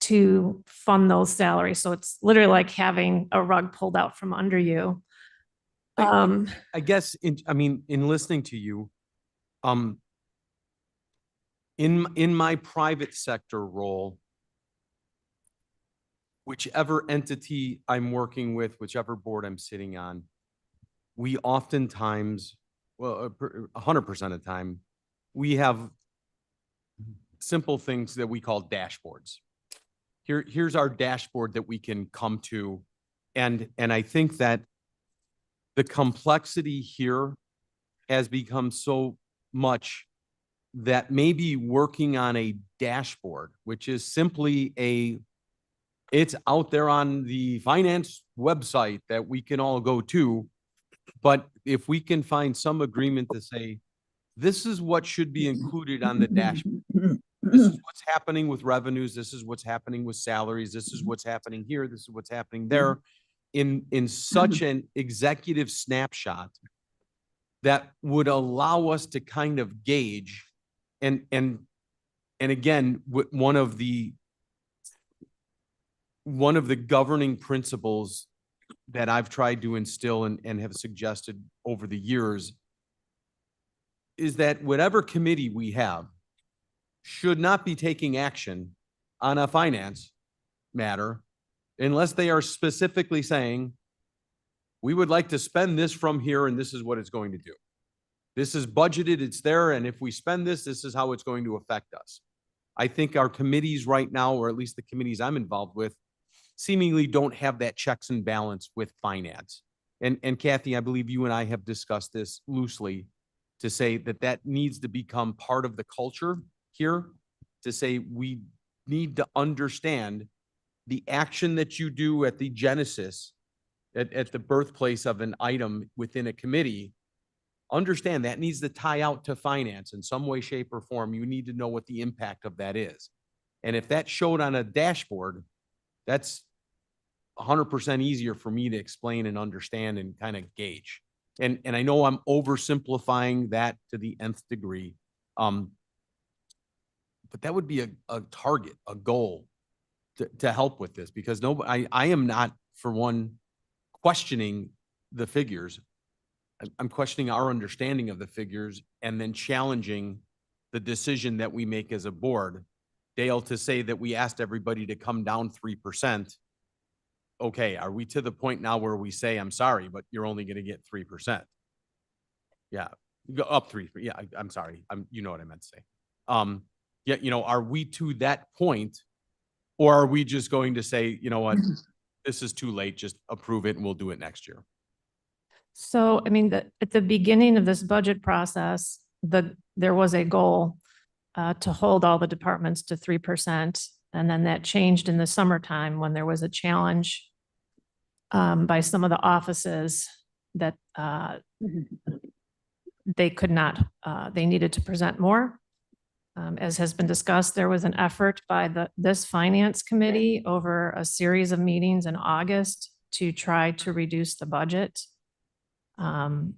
to fund those salaries. So it's literally like having a rug pulled out from under you. I guess, in listening to you, in my private sector role, whichever entity I'm working with, whichever board I'm sitting on, we oftentimes, well, 100% of the time, we have simple things that we call dashboards. Here's our dashboard that we can come to. And I think that the complexity here has become so much that maybe working on a dashboard, which is simply it's out there on the finance website that we can all go to. But if we can find some agreement to say, this is what should be included on the dashboard. This is what's happening with revenues. This is what's happening with salaries. This is what's happening here. This is what's happening there. In such an executive snapshot that would allow us to kind of gauge and again, one of the governing principles that I've tried to instill and have suggested over the years is that whatever committee we have should not be taking action on a finance matter unless they are specifically saying, we would like to spend this from here and this is what it's going to do. This is budgeted, it's there, and if we spend this, this is how it's going to affect us. I think our committees right now, or at least the committees I'm involved with, seemingly don't have that checks and balance with finance. And Kathy, I believe you and I have discussed this loosely to say that that needs to become part of the culture here, to say we need to understand the action that you do at the genesis, at the birthplace of an item within a committee. Understand that needs to tie out to finance in some way, shape, or form. You need to know what the impact of that is. And if that showed on a dashboard, that's 100% easier for me to explain and understand and kind of gauge. And I know I'm oversimplifying that to the nth degree. But that would be a target, a goal to help with this, because I am not, for one, questioning the figures. I'm questioning our understanding of the figures and then challenging the decision that we make as a board. Dale, to say that we asked everybody to come down 3%. Okay, are we to the point now where we say, I'm sorry, but you're only going to get 3%? Yeah, go up 3%. Yeah, I'm sorry. You know what I meant to say. Yeah, you know, are we to that point, or are we just going to say, you know what, this is too late, just approve it and we'll do it next year? So, I mean, at the beginning of this budget process, there was a goal to hold all the departments to 3%. And then that changed in the summertime when there was a challenge by some of the offices that they could not, they needed to present more. As has been discussed, there was an effort by this finance committee over a series of meetings in August to try to reduce the budget. And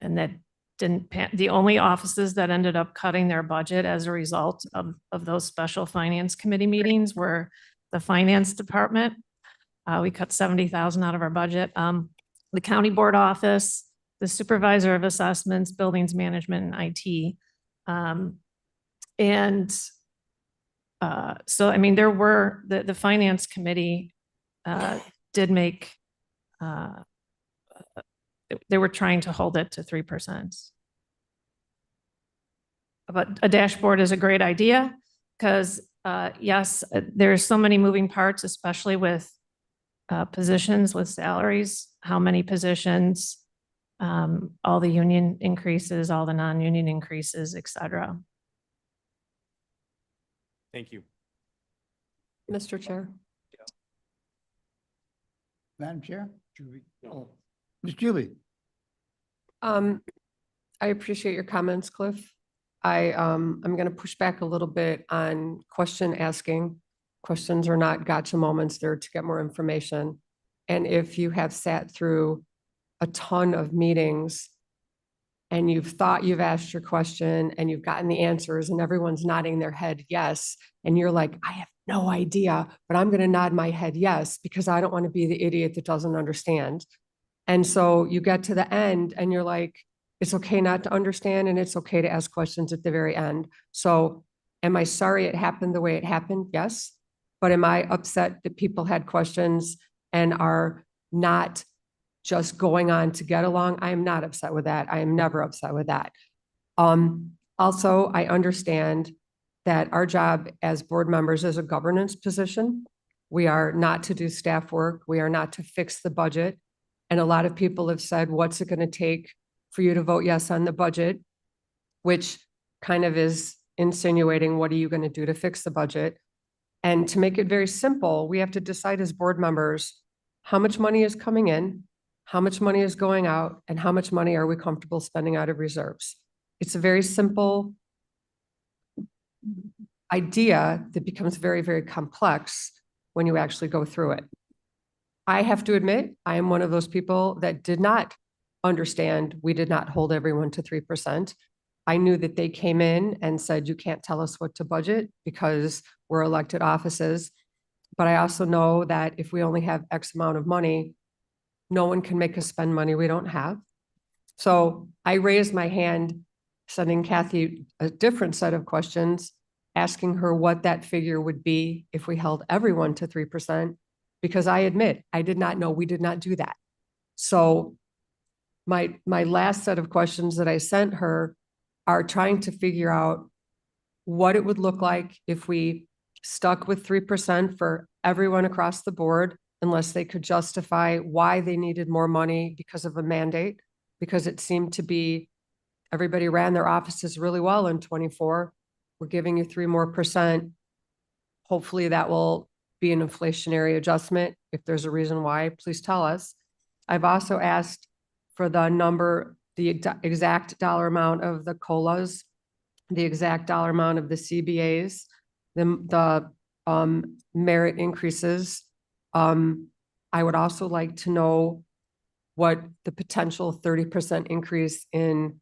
that didn't, the only offices that ended up cutting their budget as a result of those special finance committee meetings were the finance department. We cut 70,000 out of our budget. The county board office, the supervisor of assessments, buildings management, and IT. So, I mean, there were, the finance committee did make, they were trying to hold it to 3%. But a dashboard is a great idea because, yes, there's so many moving parts, especially with positions, with salaries, how many positions, all the union increases, all the non-union increases, et cetera. Thank you. Mr. Chair. Madam Chair? Ms. Julie? I appreciate your comments, Cliff. I'm going to push back a little bit on question asking. Questions are not gotcha moments. They're to get more information. And if you have sat through a ton of meetings and you've thought you've asked your question and you've gotten the answers and everyone's nodding their head yes, and you're like, I have no idea, but I'm going to nod my head yes because I don't want to be the idiot that doesn't understand. And so you get to the end and you're like, it's okay not to understand and it's okay to ask questions at the very end. So am I sorry it happened the way it happened? Yes. But am I upset that people had questions and are not just going on to get along. I am not upset with that. I am never upset with that. Also, I understand that our job as board members is a governance position. We are not to do staff work. We are not to fix the budget. And a lot of people have said, what's it going to take for you to vote yes on the budget? Which kind of is insinuating, what are you going to do to fix the budget? And to make it very simple, we have to decide as board members, how much money is coming in, how much money is going out, and how much money are we comfortable spending out of reserves? It's a very simple idea that becomes very, very complex when you actually go through it. I have to admit, I am one of those people that did not understand, we did not hold everyone to 3%. I knew that they came in and said, you can't tell us what to budget because we're elected offices. But I also know that if we only have X amount of money, no one can make us spend money we don't have. So I raised my hand, sending Kathy a different set of questions, asking her what that figure would be if we held everyone to 3%, because I admit, I did not know, we did not do that. So my last set of questions that I sent her are trying to figure out what it would look like if we stuck with 3% for everyone across the board, unless they could justify why they needed more money because of a mandate, because it seemed to be everybody ran their offices really well in 24. We're giving you 3% more. Hopefully that will be an inflationary adjustment. If there's a reason why, please tell us. I've also asked for the number, the exact dollar amount of the COLAs, the exact dollar amount of the CBAs, the merit increases. I would also like to know what the potential 30% increase in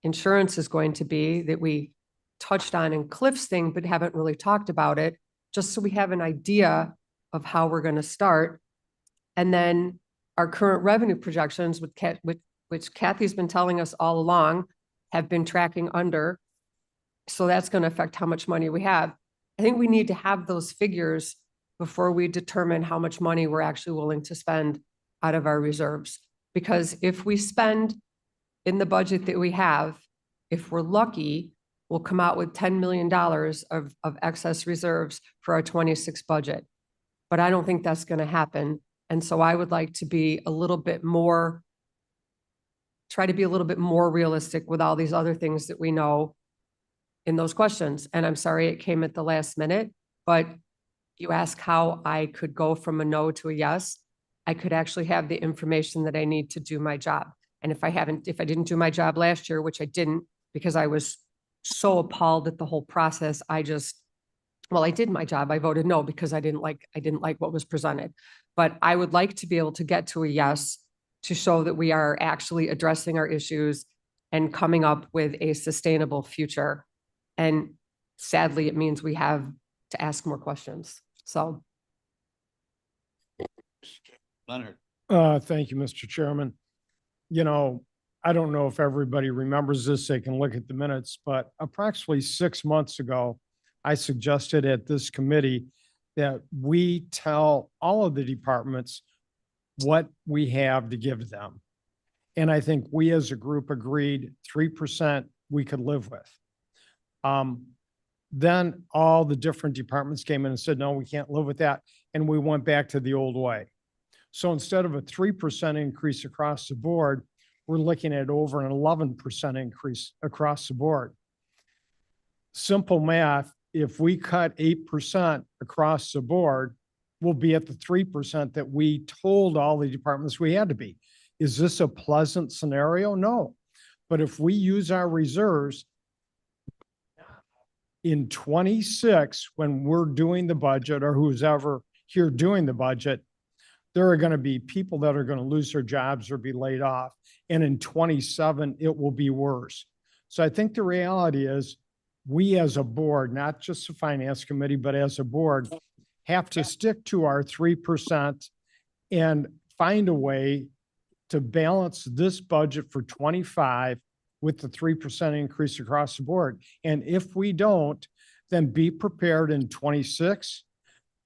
insurance is going to be that we touched on in Cliff's thing, but haven't really talked about it, just so we have an idea of how we're going to start. And then our current revenue projections, which Kathy's been telling us all along, have been tracking under. So that's going to affect how much money we have. I think we need to have those figures before we determine how much money we're actually willing to spend out of our reserves. Because if we spend in the budget that we have, if we're lucky, we'll come out with $10 million of excess reserves for our 26 budget. But I don't think that's going to happen. And so I would like to be a little bit more, try to be a little bit more realistic with all these other things that we know in those questions. And I'm sorry it came at the last minute, but you ask how I could go from a no to a yes. I could actually have the information that I need to do my job. And if I didn't do my job last year, which I didn't, because I was so appalled at the whole process, I did my job. I voted no because I didn't like what was presented. But I would like to be able to get to a yes to show that we are actually addressing our issues and coming up with a sustainable future. And sadly, it means we have to ask more questions. So. Leonard. Thank you, Mr. Chairman. You know, I don't know if everybody remembers this, they can look at the minutes, but approximately 6 months ago, I suggested at this committee that we tell all of the departments what we have to give them. And I think we as a group agreed 3% we could live with. Then all the different departments came in and said, no, we can't live with that. And we went back to the old way. So instead of a 3% increase across the board, we're looking at over an 11% increase across the board. Simple math, if we cut 8% across the board, we'll be at the 3% that we told all the departments we had to be. Is this a pleasant scenario? No. But if we use our reserves in 26, when we're doing the budget, or who's ever here doing the budget, there are going to be people that are going to lose their jobs or be laid off. And in 27, it will be worse. So I think the reality is we as a board, not just the finance committee, but as a board, have to stick to our 3% and find a way to balance this budget for 25 with the 3% increase across the board. And if we don't, then be prepared in 26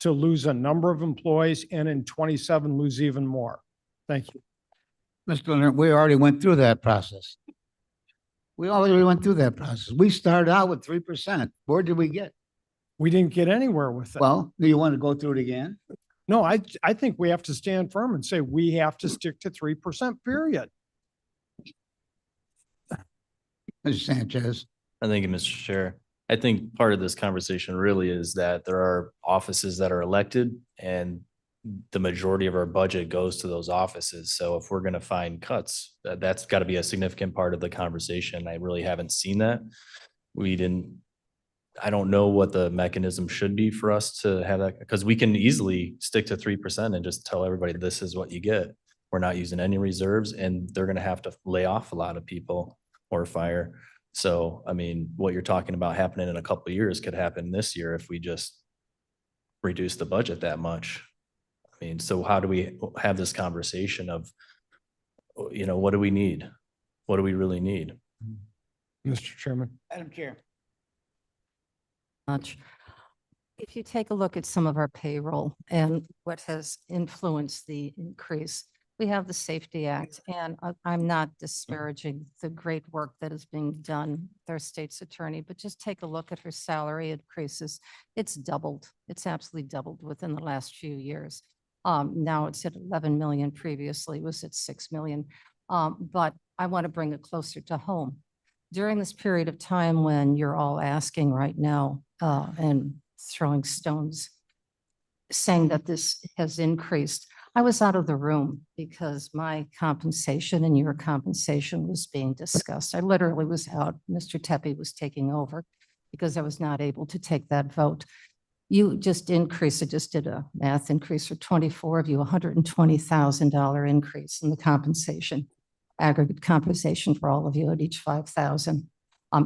to lose a number of employees, and in 27 lose even more. Thank you. Mr. Leonard, we already went through that process. We already went through that process. We started out with 3%. Where did we get? We didn't get anywhere with it. Well, do you want to go through it again? No, I think we have to stand firm and say we have to stick to 3%, period. Mr. Sanchez, Thank you, Mr. Chair. I think part of this conversation really is that there are offices that are elected and the majority of our budget goes to those offices. So if we're going to find cuts, that's got to be a significant part of the conversation. I really haven't seen that. I don't know what the mechanism should be for us to have that, because we can easily stick to 3% and just tell everybody this is what you get. We're not using any reserves and they're going to have to lay off a lot of people or fire. So, I mean, what you're talking about happening in a couple of years could happen this year if we just reduce the budget that much. I mean, so how do we have this conversation of, what do we need? What do we really need? Mr. Chairman. Madam Chair. Much. If you take a look at some of our payroll and what has influenced the increase, we have the Safety Act, and I'm not disparaging the great work that is being done with our state's attorney, but just take a look at her salary increases. It's doubled. It's absolutely doubled within the last few years. Now it's at 11 million, previously it was at 6 million. But I want to bring it closer to home. During this period of time when you're all asking right now and throwing stones, saying that this has increased, I was out of the room because my compensation and your compensation was being discussed. I literally was out. Mr. Tepe was taking over because I was not able to take that vote. You just increased, I just did a math increase for 24 of you, $120,000 increase in the compensation, aggregate compensation for all of you at each 5,000.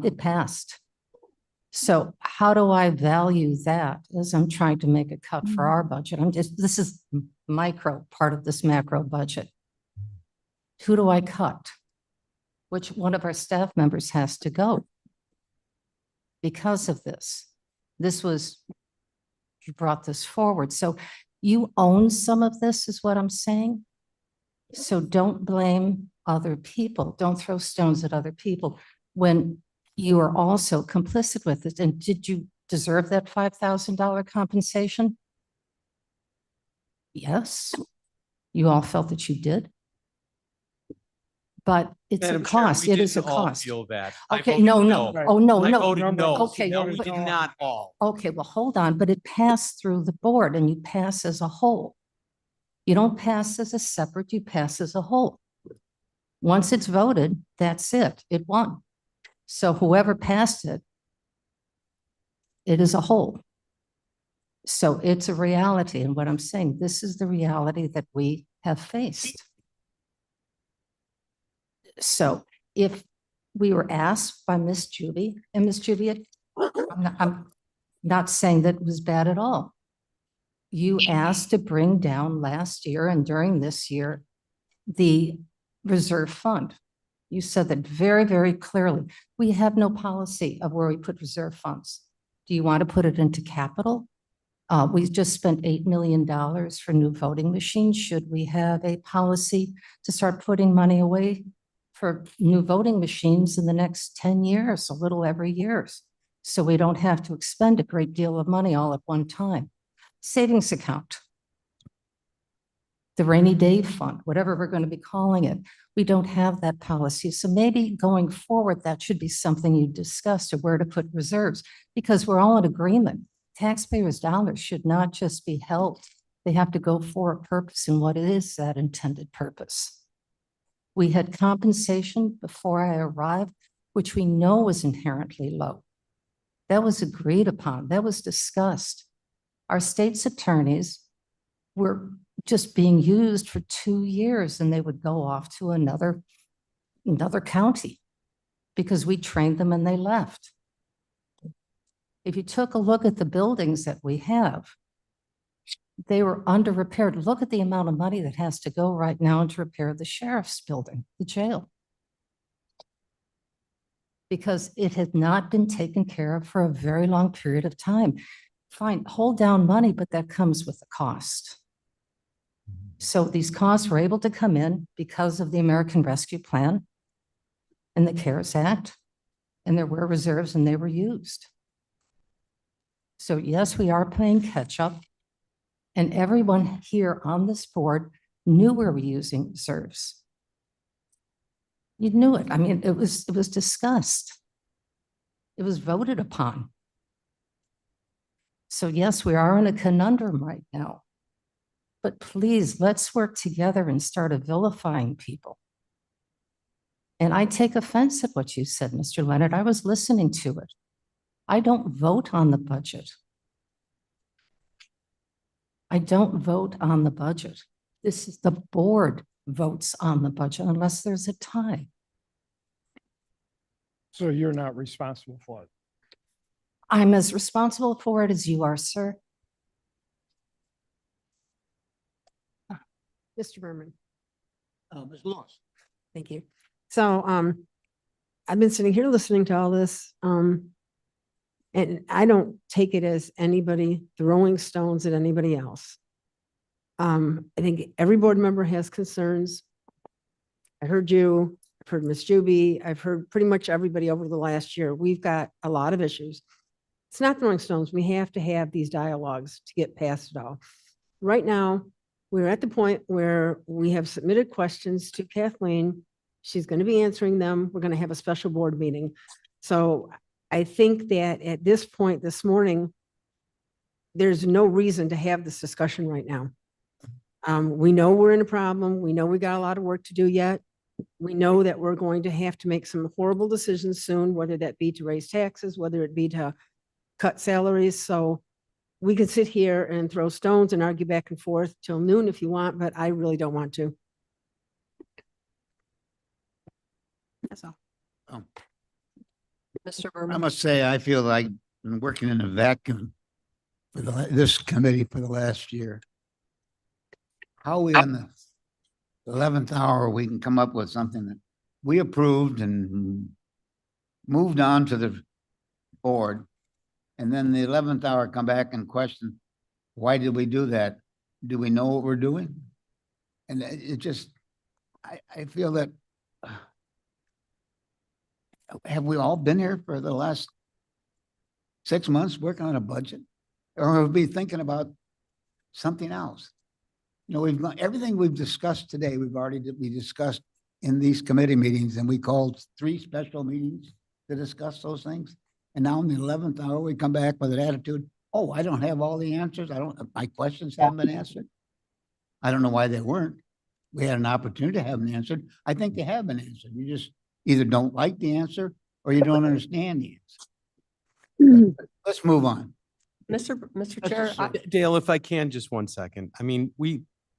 It passed. So how do I value that as I'm trying to make a cut for our budget? This is micro part of this macro budget. Who do I cut? Which one of our staff members has to go? Because of this, you brought this forward. So you own some of this is what I'm saying. So don't blame other people. Don't throw stones at other people when you are also complicit with it. And did you deserve that $5,000 compensation? Yes. You all felt that you did. But it's a Madam Chair, cost. we It is a didn't all cost. feel that. I Okay, voted no. Oh, no, I no. voted no. Okay, No, no, we but- did not all. Okay, well, hold on, but it passed through the board and you pass as a whole. You don't pass as a separate, you pass as a whole. Once it's voted, that's it. It won. So whoever passed it, it is a whole. So it's a reality. And what I'm saying, this is the reality that we have faced. So if we were asked by Ms. Juby, and Ms. Juby, I'm not saying that it was bad at all. You asked to bring down last year and during this year, the reserve fund. You said that very, very clearly. We have no policy of where we put reserve funds. Do you want to put it into capital? We just spent $8 million for new voting machines. Should we have a policy to start putting money away for new voting machines in the next 10 years, a little every year, so we don't have to expend a great deal of money all at one time? Savings account, the rainy day fund, whatever we're going to be calling it. We don't have that policy. So maybe going forward, that should be something you discuss, or where to put reserves, because we're all in agreement. Taxpayers' dollars should not just be held. They have to go for a purpose, and what is that intended purpose? We had compensation before I arrived, which we know was inherently low. That was agreed upon. That was discussed. Our state's attorneys were just being used for 2 years, and they would go off to another county because we trained them and they left. If you took a look at the buildings that we have, they were under repaired. Look at the amount of money that has to go right now to repair the sheriff's building, the jail, because it had not been taken care of for a very long period of time. Fine, hold down money, but that comes with a cost. So these costs were able to come in because of the American Rescue Plan and the CARES Act, and there were reserves and they were used. So yes, we are playing catch up. And everyone here on this board knew we were using reserves. You knew it. I mean, it was discussed. It was voted upon. So yes, we are in a conundrum right now. But please, let's work together and start vilifying people. And I take offense at what you said, Mr. Leonard. I was listening to it. I don't vote on the budget. I don't vote on the budget. This is the board votes on the budget unless there's a tie. So you're not responsible for it. I'm as responsible for it as you are, sir. Mr. Berman. Ms. Lewis. Thank you. So, I've been sitting here listening to all this, and I don't take it as anybody throwing stones at anybody else. I think every board member has concerns. I heard you, I've heard Ms. Juby, I've heard pretty much everybody over the last year. We've got a lot of issues. It's not throwing stones. We have to have these dialogues to get past it all. Right now, we're at the point where we have submitted questions to Kathleen. She's going to be answering them. We're going to have a special board meeting. So I think that at this point this morning, there's no reason to have this discussion right now. We know we're in a problem. We know we got a lot of work to do yet. We know that we're going to have to make some horrible decisions soon, whether that be to raise taxes, whether it be to cut salaries. So we could sit here and throw stones and argue back and forth till noon if you want, but I really don't want to. That's all. Mr. I Berman? must say, I feel like I've been working in a vacuum for this committee for the last year. How we on the 11th hour, we can come up with something that we approved and moved on to the board. And then the 11th hour come back and question, why did we do that? Do we know what we're doing? And it just, I feel that, have we all been here for the last 6 months working on a budget? Or have we thinking about something else? You know, we've got everything we've discussed today, we discussed in these committee meetings, and we called 3 special meetings to discuss those things. And now in the 11th hour, we come back with an attitude, oh, I don't have all the answers. My questions haven't been answered. I don't know why they weren't. We had an opportunity to have them answered. I think they have been answered. You just either don't like the answer or you don't understand the answer. Let's move on. Mr. Chair, Dale, if I can, just 1 second. I mean,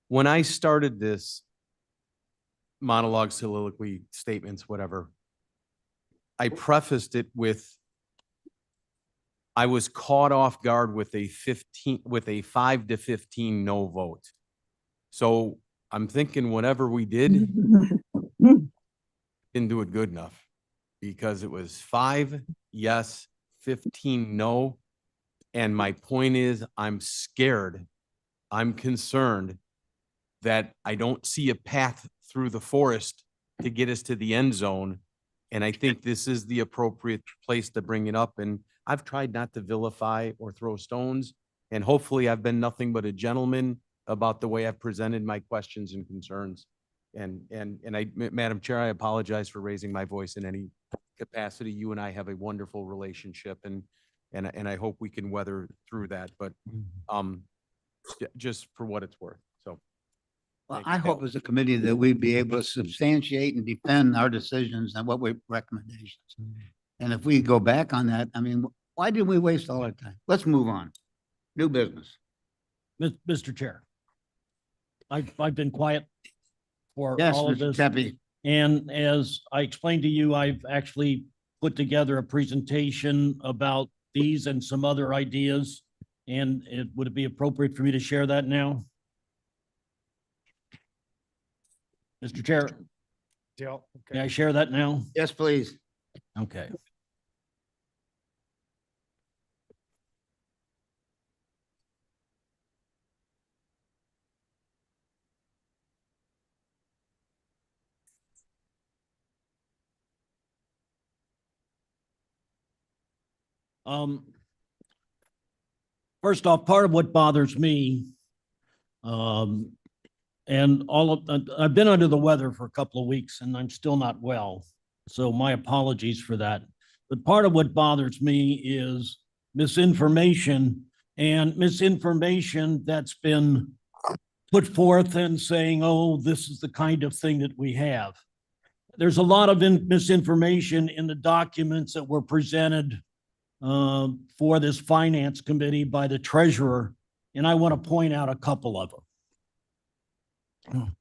when I started this monologue, soliloquy, statements, whatever, I prefaced it with, I was caught off guard with a 5 to 15 no vote. So I'm thinking whatever we did, didn't do it good enough, because it was 5 yes, 15 no. And my point is, I'm scared, I'm concerned that I don't see a path through the forest to get us to the end zone. And I think this is the appropriate place to bring it up. And I've tried not to vilify or throw stones, and hopefully I've been nothing but a gentleman about the way I've presented my questions and concerns. And Madam Chair, I apologize for raising my voice in any capacity. You and I have a wonderful relationship, and I hope we can weather through that, but just for what it's worth. So. Well, I hope as a committee that we'd be able to substantiate and defend our decisions and what we recommendations. And if we go back on that, I mean, why did we waste all our time? Let's move on. New business. Mr. Chair. I've been quiet for Yes, all of Mr. this. Tepe. And as I explained to you, I've actually put together a presentation about these and some other ideas. And would it be appropriate for me to share that now? Mr. Chair, Dale, may I okay. share that now? Yes, please. Okay. First off, part of what bothers me, and I've been under the weather for a couple of weeks and I'm still not well. So my apologies for that. But part of what bothers me is misinformation that's been put forth and saying, oh, this is the kind of thing that we have. There's a lot of misinformation in the documents that were presented for this finance committee by the treasurer, and I want to point out a couple of them.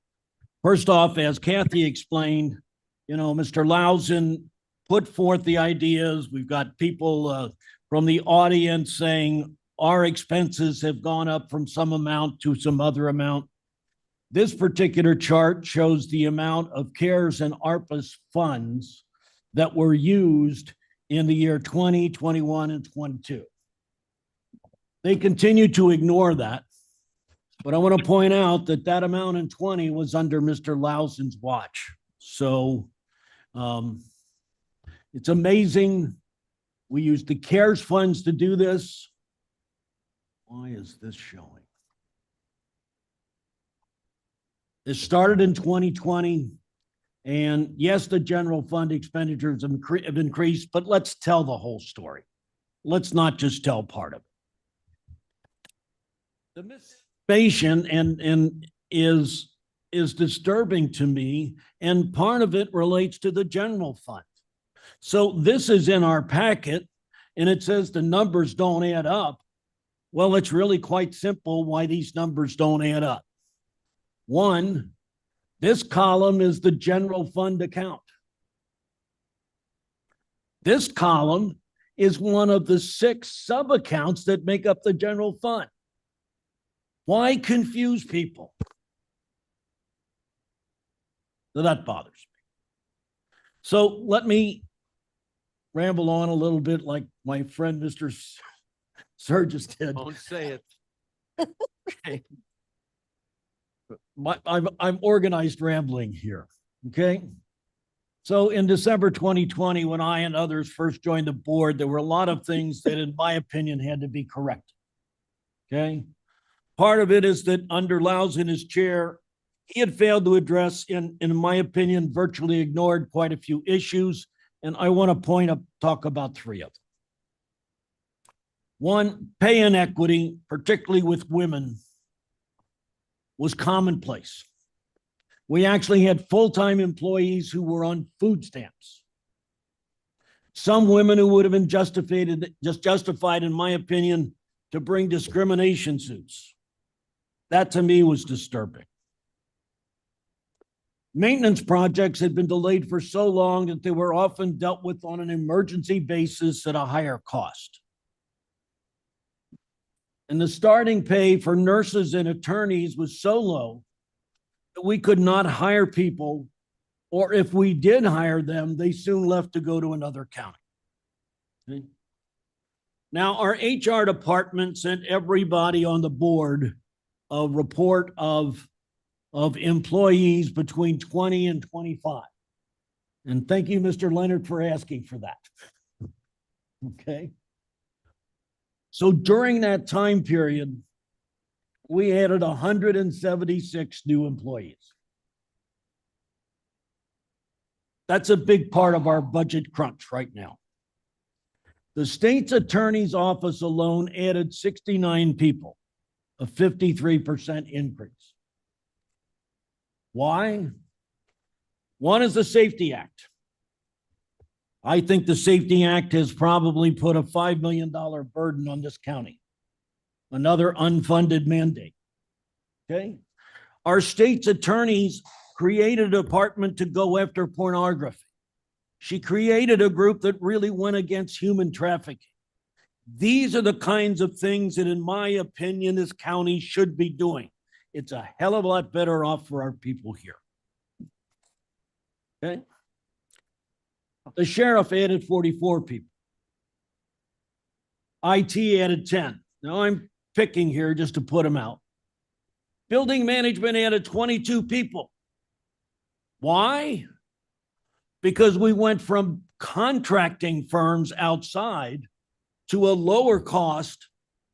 First off, as Kathy explained, Mr. Lausen put forth the ideas. We've got people from the audience saying our expenses have gone up from some amount to some other amount. This particular chart shows the amount of CARES and ARPA's funds that were used in the year 20, 21, and 22. They continue to ignore that. But I want to point out that that amount in 20 was under Mr. Lausen's watch. So it's amazing. We used the CARES funds to do this. Why is this showing? It started in 2020. And yes, the general fund expenditures have increased, but let's tell the whole story. Let's not just tell part of it. The misinformation and is disturbing to me, and part of it relates to the general fund. So this is in our packet, and it says the numbers don't add up. Well, it's really quite simple why these numbers don't add up. One, this column is the general fund account. This column is one of the 6 sub-accounts that make up the general fund. Why confuse people? So that bothers me. So let me ramble on a little bit like my friend Mr. Surges did. Don't say it. Okay. I'm organized rambling here, okay? So in December 2020, when I and others first joined the board, there were a lot of things that, in my opinion, had to be corrected, okay? Part of it is that under Lausen as chair, he had failed to address, in my opinion, virtually ignored quite a few issues, and I want to talk about 3 of them. One, pay inequity, particularly with women, was commonplace. We actually had full-time employees who were on food stamps. Some women who would have been justified, in my opinion, to bring discrimination suits. That to me was disturbing. Maintenance projects had been delayed for so long that they were often dealt with on an emergency basis at a higher cost. And the starting pay for nurses and attorneys was so low that we could not hire people, or if we did hire them, they soon left to go to another county. Okay. Now, our HR department sent everybody on the board a report of employees between 20 and 25. And thank you, Mr. Leonard, for asking for that. Okay. So during that time period, we added 176 new employees. That's a big part of our budget crunch right now. The state's attorney's office alone added 69 people, a 53% increase. Why? One is the Safety Act. I think the Safety Act has probably put a $5 million burden on this county. Another unfunded mandate. Okay. Our state's attorneys created a department to go after pornography. She created a group that really went against human trafficking. These are the kinds of things that, in my opinion, this county should be doing. It's a hell of a lot better off for our people here. Okay. The sheriff added 44 people. IT added 10. Now I'm picking here just to put them out. Building management added 22 people. Why? Because we went from contracting firms outside to a lower cost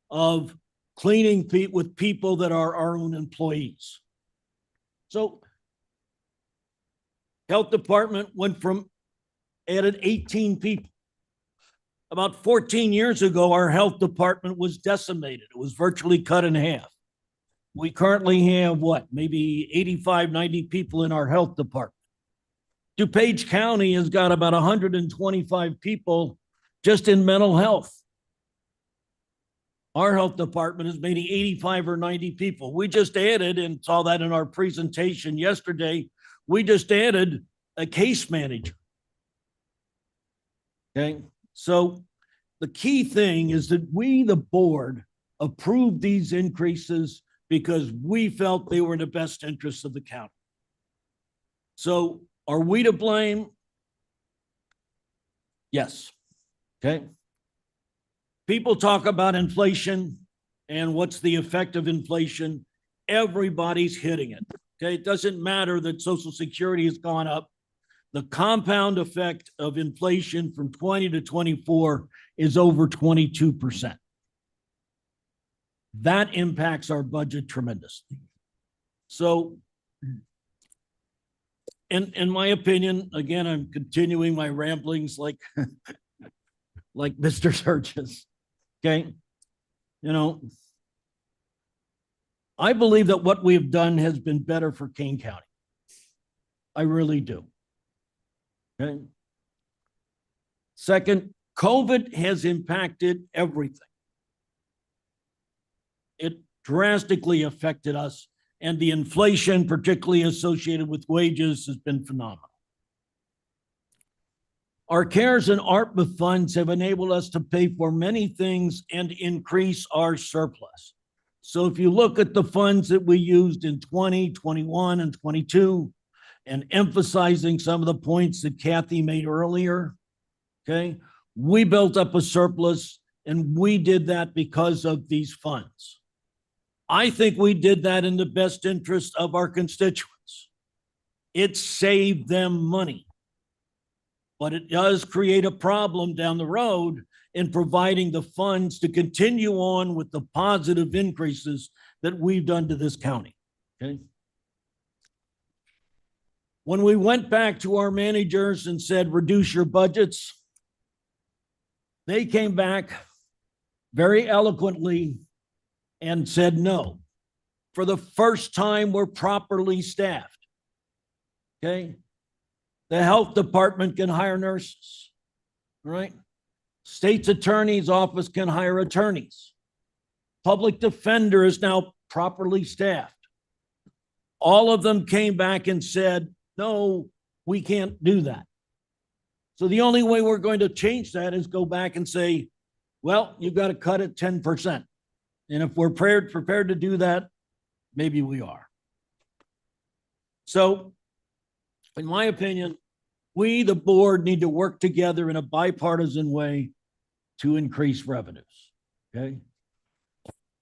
of cleaning with people that are our own employees. So health department went from, added 18 people. About 14 years ago, our health department was decimated. It was virtually cut in half. We currently have what, maybe 85, 90 people in our health department. DuPage County has got about 125 people just in mental health. Our health department is maybe 85 or 90 people. We just added, and saw that in our presentation yesterday, we just added a case manager. Okay, so the key thing is that we, the board, approved these increases because we felt they were in the best interest of the county. So are we to blame? Yes. Okay. People talk about inflation and what's the effect of inflation. Everybody's hitting it. Okay. It doesn't matter that Social Security has gone up. The compound effect of inflation from 20 to 24 is over 22%. That impacts our budget tremendously. So, in my opinion, again, I'm continuing my ramblings like, like Mr. Surges. Okay. You know, I believe that what we have done has been better for Kane County. I really do. Okay. Second, COVID has impacted everything. It drastically affected us, and the inflation, particularly associated with wages, has been phenomenal. Our CARES and ARPA funds have enabled us to pay for many things and increase our surplus. So if you look at the funds that we used in 20, 21, and 22, and emphasizing some of the points that Kathy made earlier, okay, we built up a surplus, and we did that because of these funds. I think we did that in the best interest of our constituents. It saved them money, but it does create a problem down the road in providing the funds to continue on with the positive increases that we've done to this county. Okay. When we went back to our managers and said, reduce your budgets, they came back very eloquently and said, no, for the first time, we're properly staffed. Okay. The health department can hire nurses, right? State's attorney's office can hire attorneys. Public defender is now properly staffed. All of them came back and said, no, we can't do that. So the only way we're going to change that is go back and say, well, you've got to cut it 10%. And if we're prepared to do that, maybe we are. So, in my opinion, we, the board, need to work together in a bipartisan way to increase revenues. Okay.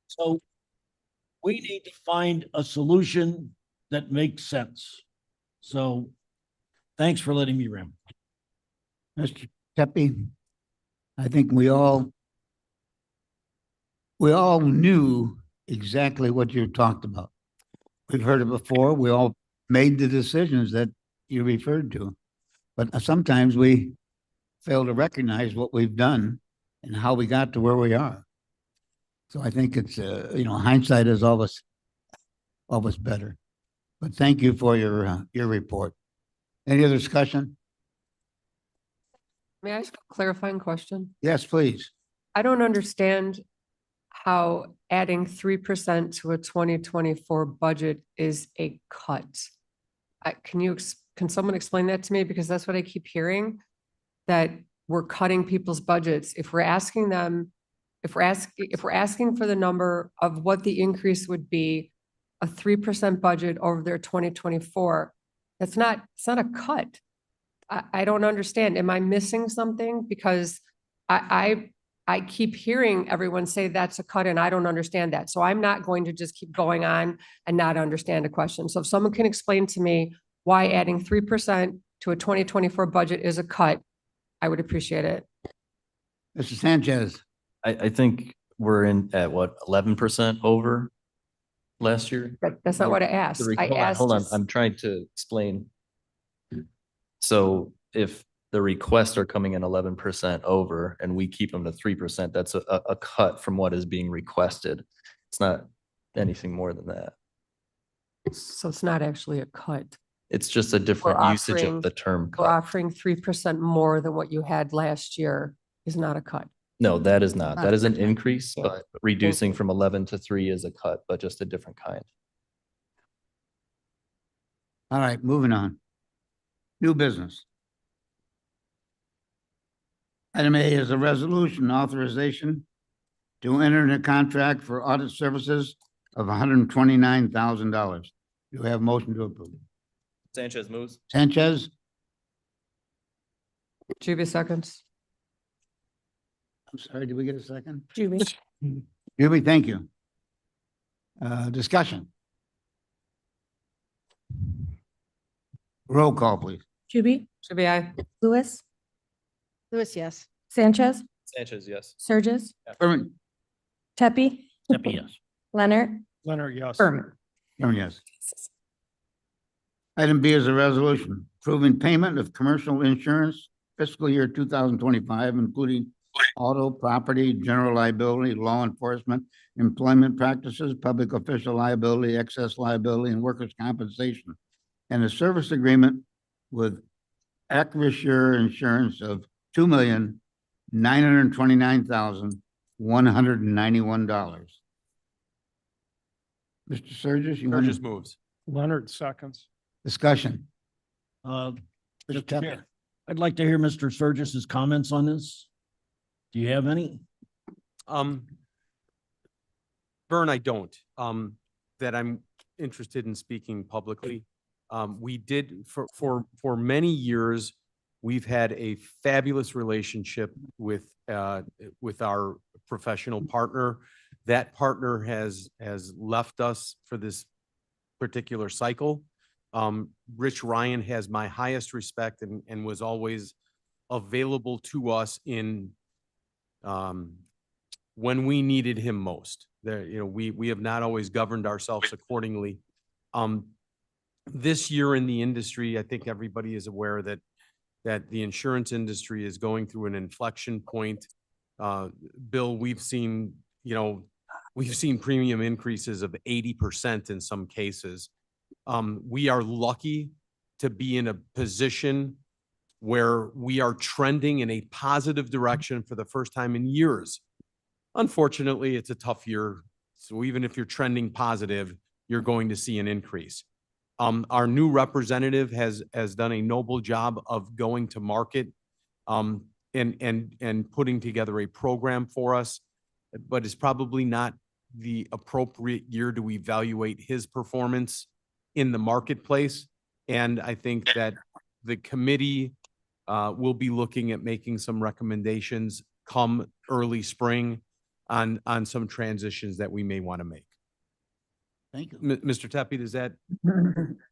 So we need to find a solution that makes sense. So thanks for letting me ramble. Mr. Tepe, I think we all knew exactly what you talked about. We've heard it before. We all made the decisions that you referred to. But sometimes we fail to recognize what we've done and how we got to where we are. So I think it's, hindsight is always better. But thank you for your report. Any other discussion? May I ask a clarifying question? Yes, please. I don't understand how adding 3% to a 2024 budget is a cut. Can someone explain that to me? Because that's what I keep hearing, that we're cutting people's budgets. If we're asking for the number of what the increase would be, a 3% budget over their 2024, it's not a cut. I don't understand. Am I missing something? Because I keep hearing everyone say that's a cut, and I don't understand that. So I'm not going to just keep going on and not understand a question. So if someone can explain to me why adding 3% to a 2024 budget is a cut, I would appreciate it. Mr. Sanchez. I think we're in at what, 11% over last year? That's not what I asked. I asked. Hold on, is- I'm trying to explain. So if the requests are coming in 11% over and we keep them to 3%, that's a cut from what is being requested. It's not anything more than that. So it's not actually a cut. It's just a different usage offering- of the term We're cut. offering 3% more than what you had last year is not a cut. No, that is not. Not That is an a cut. increase, but reducing from 11 to 3 is a cut, but just a different kind. All right, moving on. New business. Item A is a resolution authorization to enter into contract for audit services of $129,000. Do we have a motion to approve? Sanchez moves. Sanchez, Juby seconds. I'm sorry, did we get a second? Juby. Juby, thank you. Discussion. Roll call, please. Juby, Juby, I. Lewis, Lewis, yes. Sanchez, Sanchez, yes. Surges, Berman. Tepe, Yes. Leonard, Leonard, yes. Berman. Berman, yes. Item B is a resolution approving payment of commercial insurance fiscal year 2025, including auto, property, general liability, law enforcement, employment practices, public official liability, excess liability, and workers' compensation, and a service agreement with Acrisure Insurance of $2,929,191. Mr. Surges, you want Burgess to moves. Leonard seconds. discussion? Uh, Mr. Mr. Tepper. Chair, I'd like to hear Mr. Surgis's comments on this. Do you have any? Vern, I don't, that I'm interested in speaking publicly. We did for many years, we've had a fabulous relationship with our professional partner. That partner has left us for this particular cycle. Rich Ryan has my highest respect and was always available to us in when we needed him most. There, we have not always governed ourselves accordingly. This year in the industry, I think everybody is aware that the insurance industry is going through an inflection point. Bill, we've seen premium increases of 80% in some cases. We are lucky to be in a position where we are trending in a positive direction for the first time in years. Unfortunately, it's a tough year. So even if you're trending positive, you're going to see an increase. Our new representative has done a noble job of going to market and putting together a program for us, but it's probably not the appropriate year to evaluate his performance in the marketplace. And I think that the committee will be looking at making some recommendations come early spring on some transitions that we may want to make. Thank you. Mr. Tepe, does that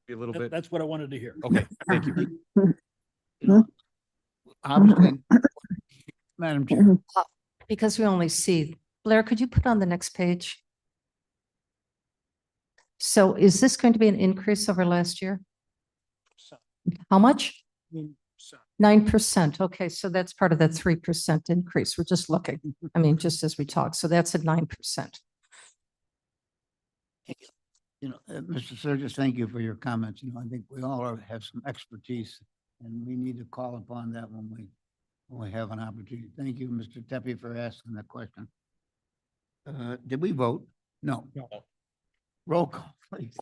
be a little bit? That's what I wanted to hear. Okay, thank you. Obviously, Madam Chair, Because we only see, Blair, could you put on the next page? So is this going to be an increase over last year? How much? 9%. Okay, so that's part of that 3% increase. We're just looking, I mean, just as we talk. So that's at 9%. Mr. Surges, thank you for your comments. I think we all have some expertise and we need to call upon that when we have an opportunity. Thank you, Mr. Tepe, for asking that question. Did we vote? No. No. Roll call, please.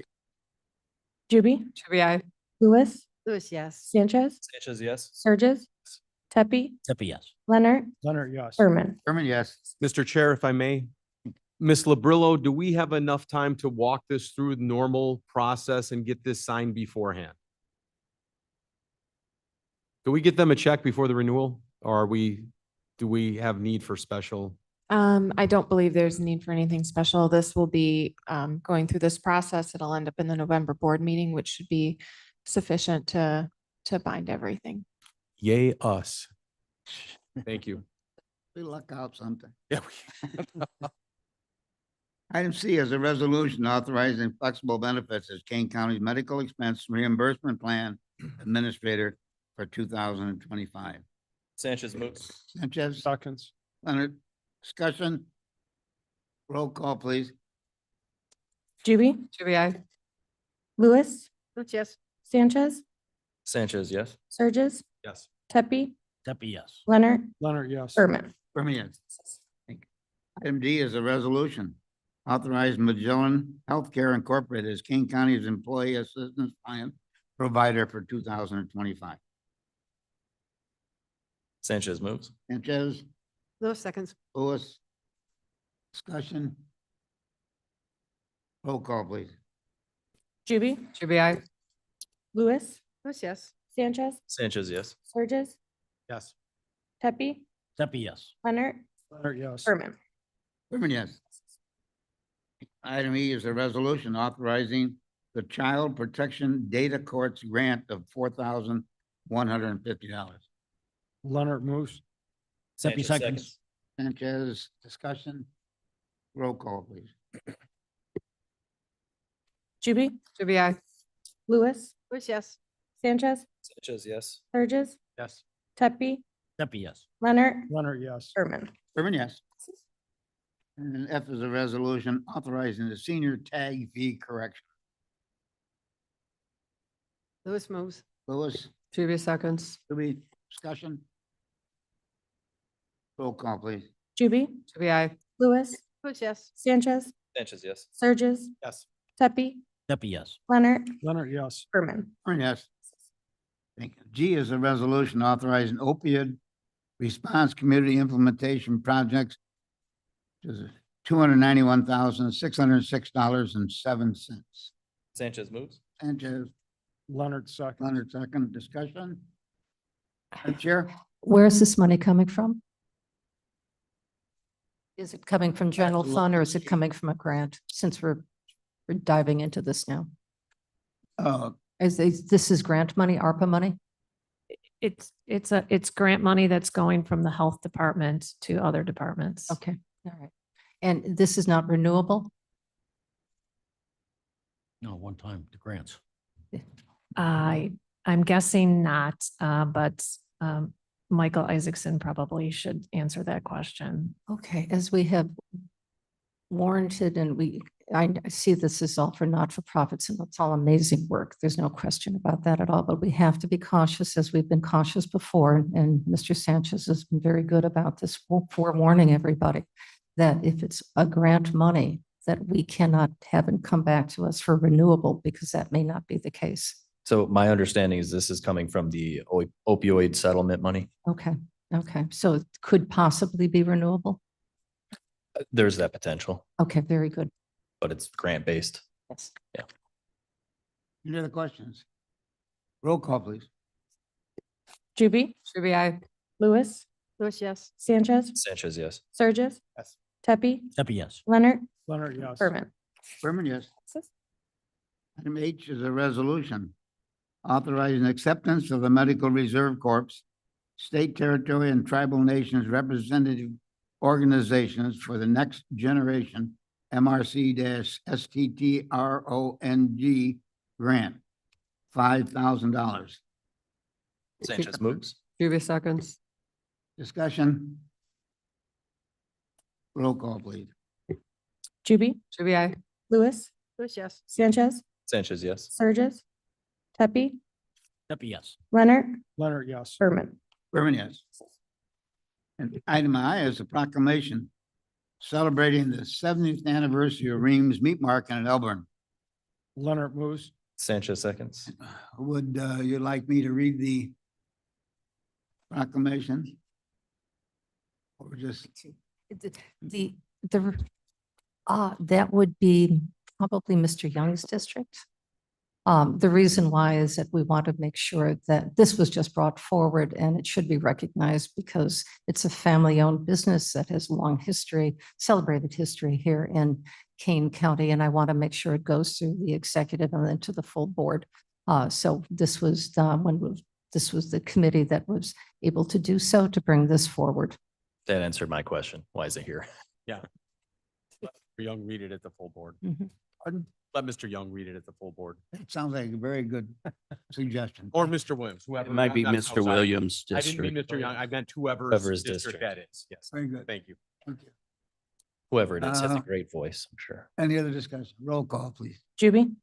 Juby, Juby, I. Lewis, Lewis, yes. Sanchez, Sanchez, yes. Surges, Tepe, Yes. Leonard, Leonard, yes. Berman. Berman, yes. Mr. Chair, if I may, Ms. Labrillo, do we have enough time to walk this through the normal process and get this signed beforehand? Do we get them a check before the renewal, or do we have need for special? I don't believe there's a need for anything special. This will be going through this process. It'll end up in the November board meeting, which should be sufficient to bind everything. Yay, us. Thank you. We luck out sometime. Yeah. Item C is a resolution authorizing flexible benefits as Kane County's medical expense reimbursement plan administrator for 2025. Sanchez moves. Sanchez, Seconds. Leonard, discussion? Roll call, please. Juby, Juby, I. Lewis, Yes. Sanchez, Sanchez, yes. Surges, Yes. Tepe, Tepe, yes. Leonard, Leonard, yes. Berman. Berman, yes. Thank you. Item D is a resolution authorizing Magellan Healthcare Incorporated as King County's employee assistance plan provider for 2025. Sanchez moves. Sanchez, Those seconds. Lewis. Discussion. Roll call, please. Juby, Juby, I. Lewis, Yes. Sanchez, Sanchez, yes. Surges, Yes. Tepe, Tepe, yes. Leonard, Leonard, yes. Berman. Berman, yes. Item E is a resolution authorizing the Child Protection Data Courts grant of $4,150. Leonard moves. Tepe, Sanchez seconds. Sanchez, discussion. Roll call, please. Juby, Juby, I. Lewis, Yes. Sanchez, Sanchez, yes. Surges, Yes. Tepe, Tepe, yes. Leonard, Leonard, yes. Berman. Berman, yes. And F is a resolution authorizing the senior tag fee correction. Lewis moves. Lewis, Juby, seconds. do we discussion? Roll call, please. Juby, Juby, I. Lewis, Yes. Sanchez, Sanchez, yes. Surges, Yes. Tepe, Tepe, yes. Leonard, Leonard, yes. Berman. Berman, yes. Thank you. G is a resolution authorizing opioid response community implementation projects. Which is $291,606.07. Sanchez moves. Sanchez, Leonard, second. Leonard, second discussion. Madam Chair? Where is this money coming from? Is it coming from general look fund or at is it the- coming from a grant? Since we're diving into this now. This is grant money, ARPA money? It's grant money that's going from the health department to other departments. Okay, all right. And this is not renewable? No, one time, the grants. I'm guessing not, but Michael Isaacson probably should answer that question. Okay, as we have warranted and I see this is all for not-for-profits and it's all amazing work. There's no question about that at all, but we have to be cautious as we've been cautious before. And Mr. Sanchez has been very good about this, forewarning everybody that if it's a grant money, that we cannot have it come back to us for renewable because that may not be the case. So my understanding is this is coming from the opioid settlement money. Okay, okay. So it could possibly be renewable? There's that potential, Okay, very good. but it's grant based. Yes. Any other questions? Roll call, please. Juby, Juby, I. Lewis, Yes. Sanchez, Sanchez, yes. Surges, Yes. Tepe, Tepe, yes. Leonard, Leonard, yes. Berman. Berman, yes. Item H is a resolution authorizing acceptance of the Medical Reserve Corps, state, territory, and tribal nations representative organizations for the next generation MRC-STTRONG grant, $5,000. Sanchez moves. Juby, seconds. Discussion? Roll call, please. Juby, Juby, I. Lewis, Yes. Sanchez, Sanchez, yes. Surges, Tepe, Tepe, yes. Leonard, Leonard, yes. Berman. Berman, yes. And item I is a proclamation celebrating the 70th anniversary of Reams Meat Market in Elburn. Leonard moves. Sanchez seconds. Would you like me to read the proclamation? Or just, That would be probably Mr. Young's district. The reason why is that we want to make sure that this was just brought forward and it should be recognized because it's a family-owned business that has long history, celebrated history here in Kane County. And I want to make sure it goes through the executive and then to the full board. So this was this was the committee that was able to do so to bring this forward. That answered my question. Why is it here? Yeah. Let Mr. Young read it at the full board. Pardon? Let Mr. Young read it at the full board. It sounds like a very good suggestion. Or Mr. Williams, whoever. It might be I'm Mr. sorry. Williams' I didn't mean district. Mr. Young. I meant whoever's Whoever's district that district. is. Yes. Very good. Thank you. Thank you. Whoever it is has a Uh, great voice, I'm sure. Any other discussion? Roll call, please. Juby,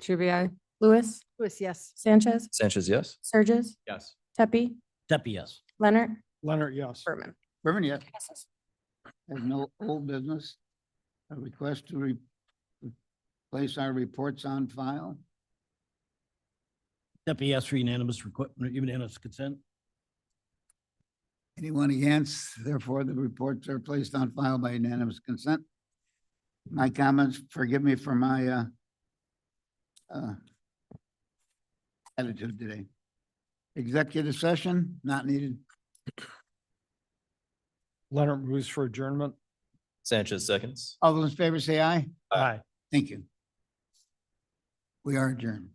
Juby, I. Lewis, Lewis, yes. Sanchez, Sanchez, yes? Surges, Yes. Tepi, Step yes. Leonard, Leonard, yes. Berman. Berman, yes. There's no old business. A request to place our reports on file. Step yes for unanimous consent. Anyone against? Therefore, the reports are placed on file by unanimous consent. My comments, forgive me for my attitude today. Executive session, not needed. Leonard moves for adjournment. Sanchez seconds. All those in favor say aye. Aye. Thank you. We are adjourned.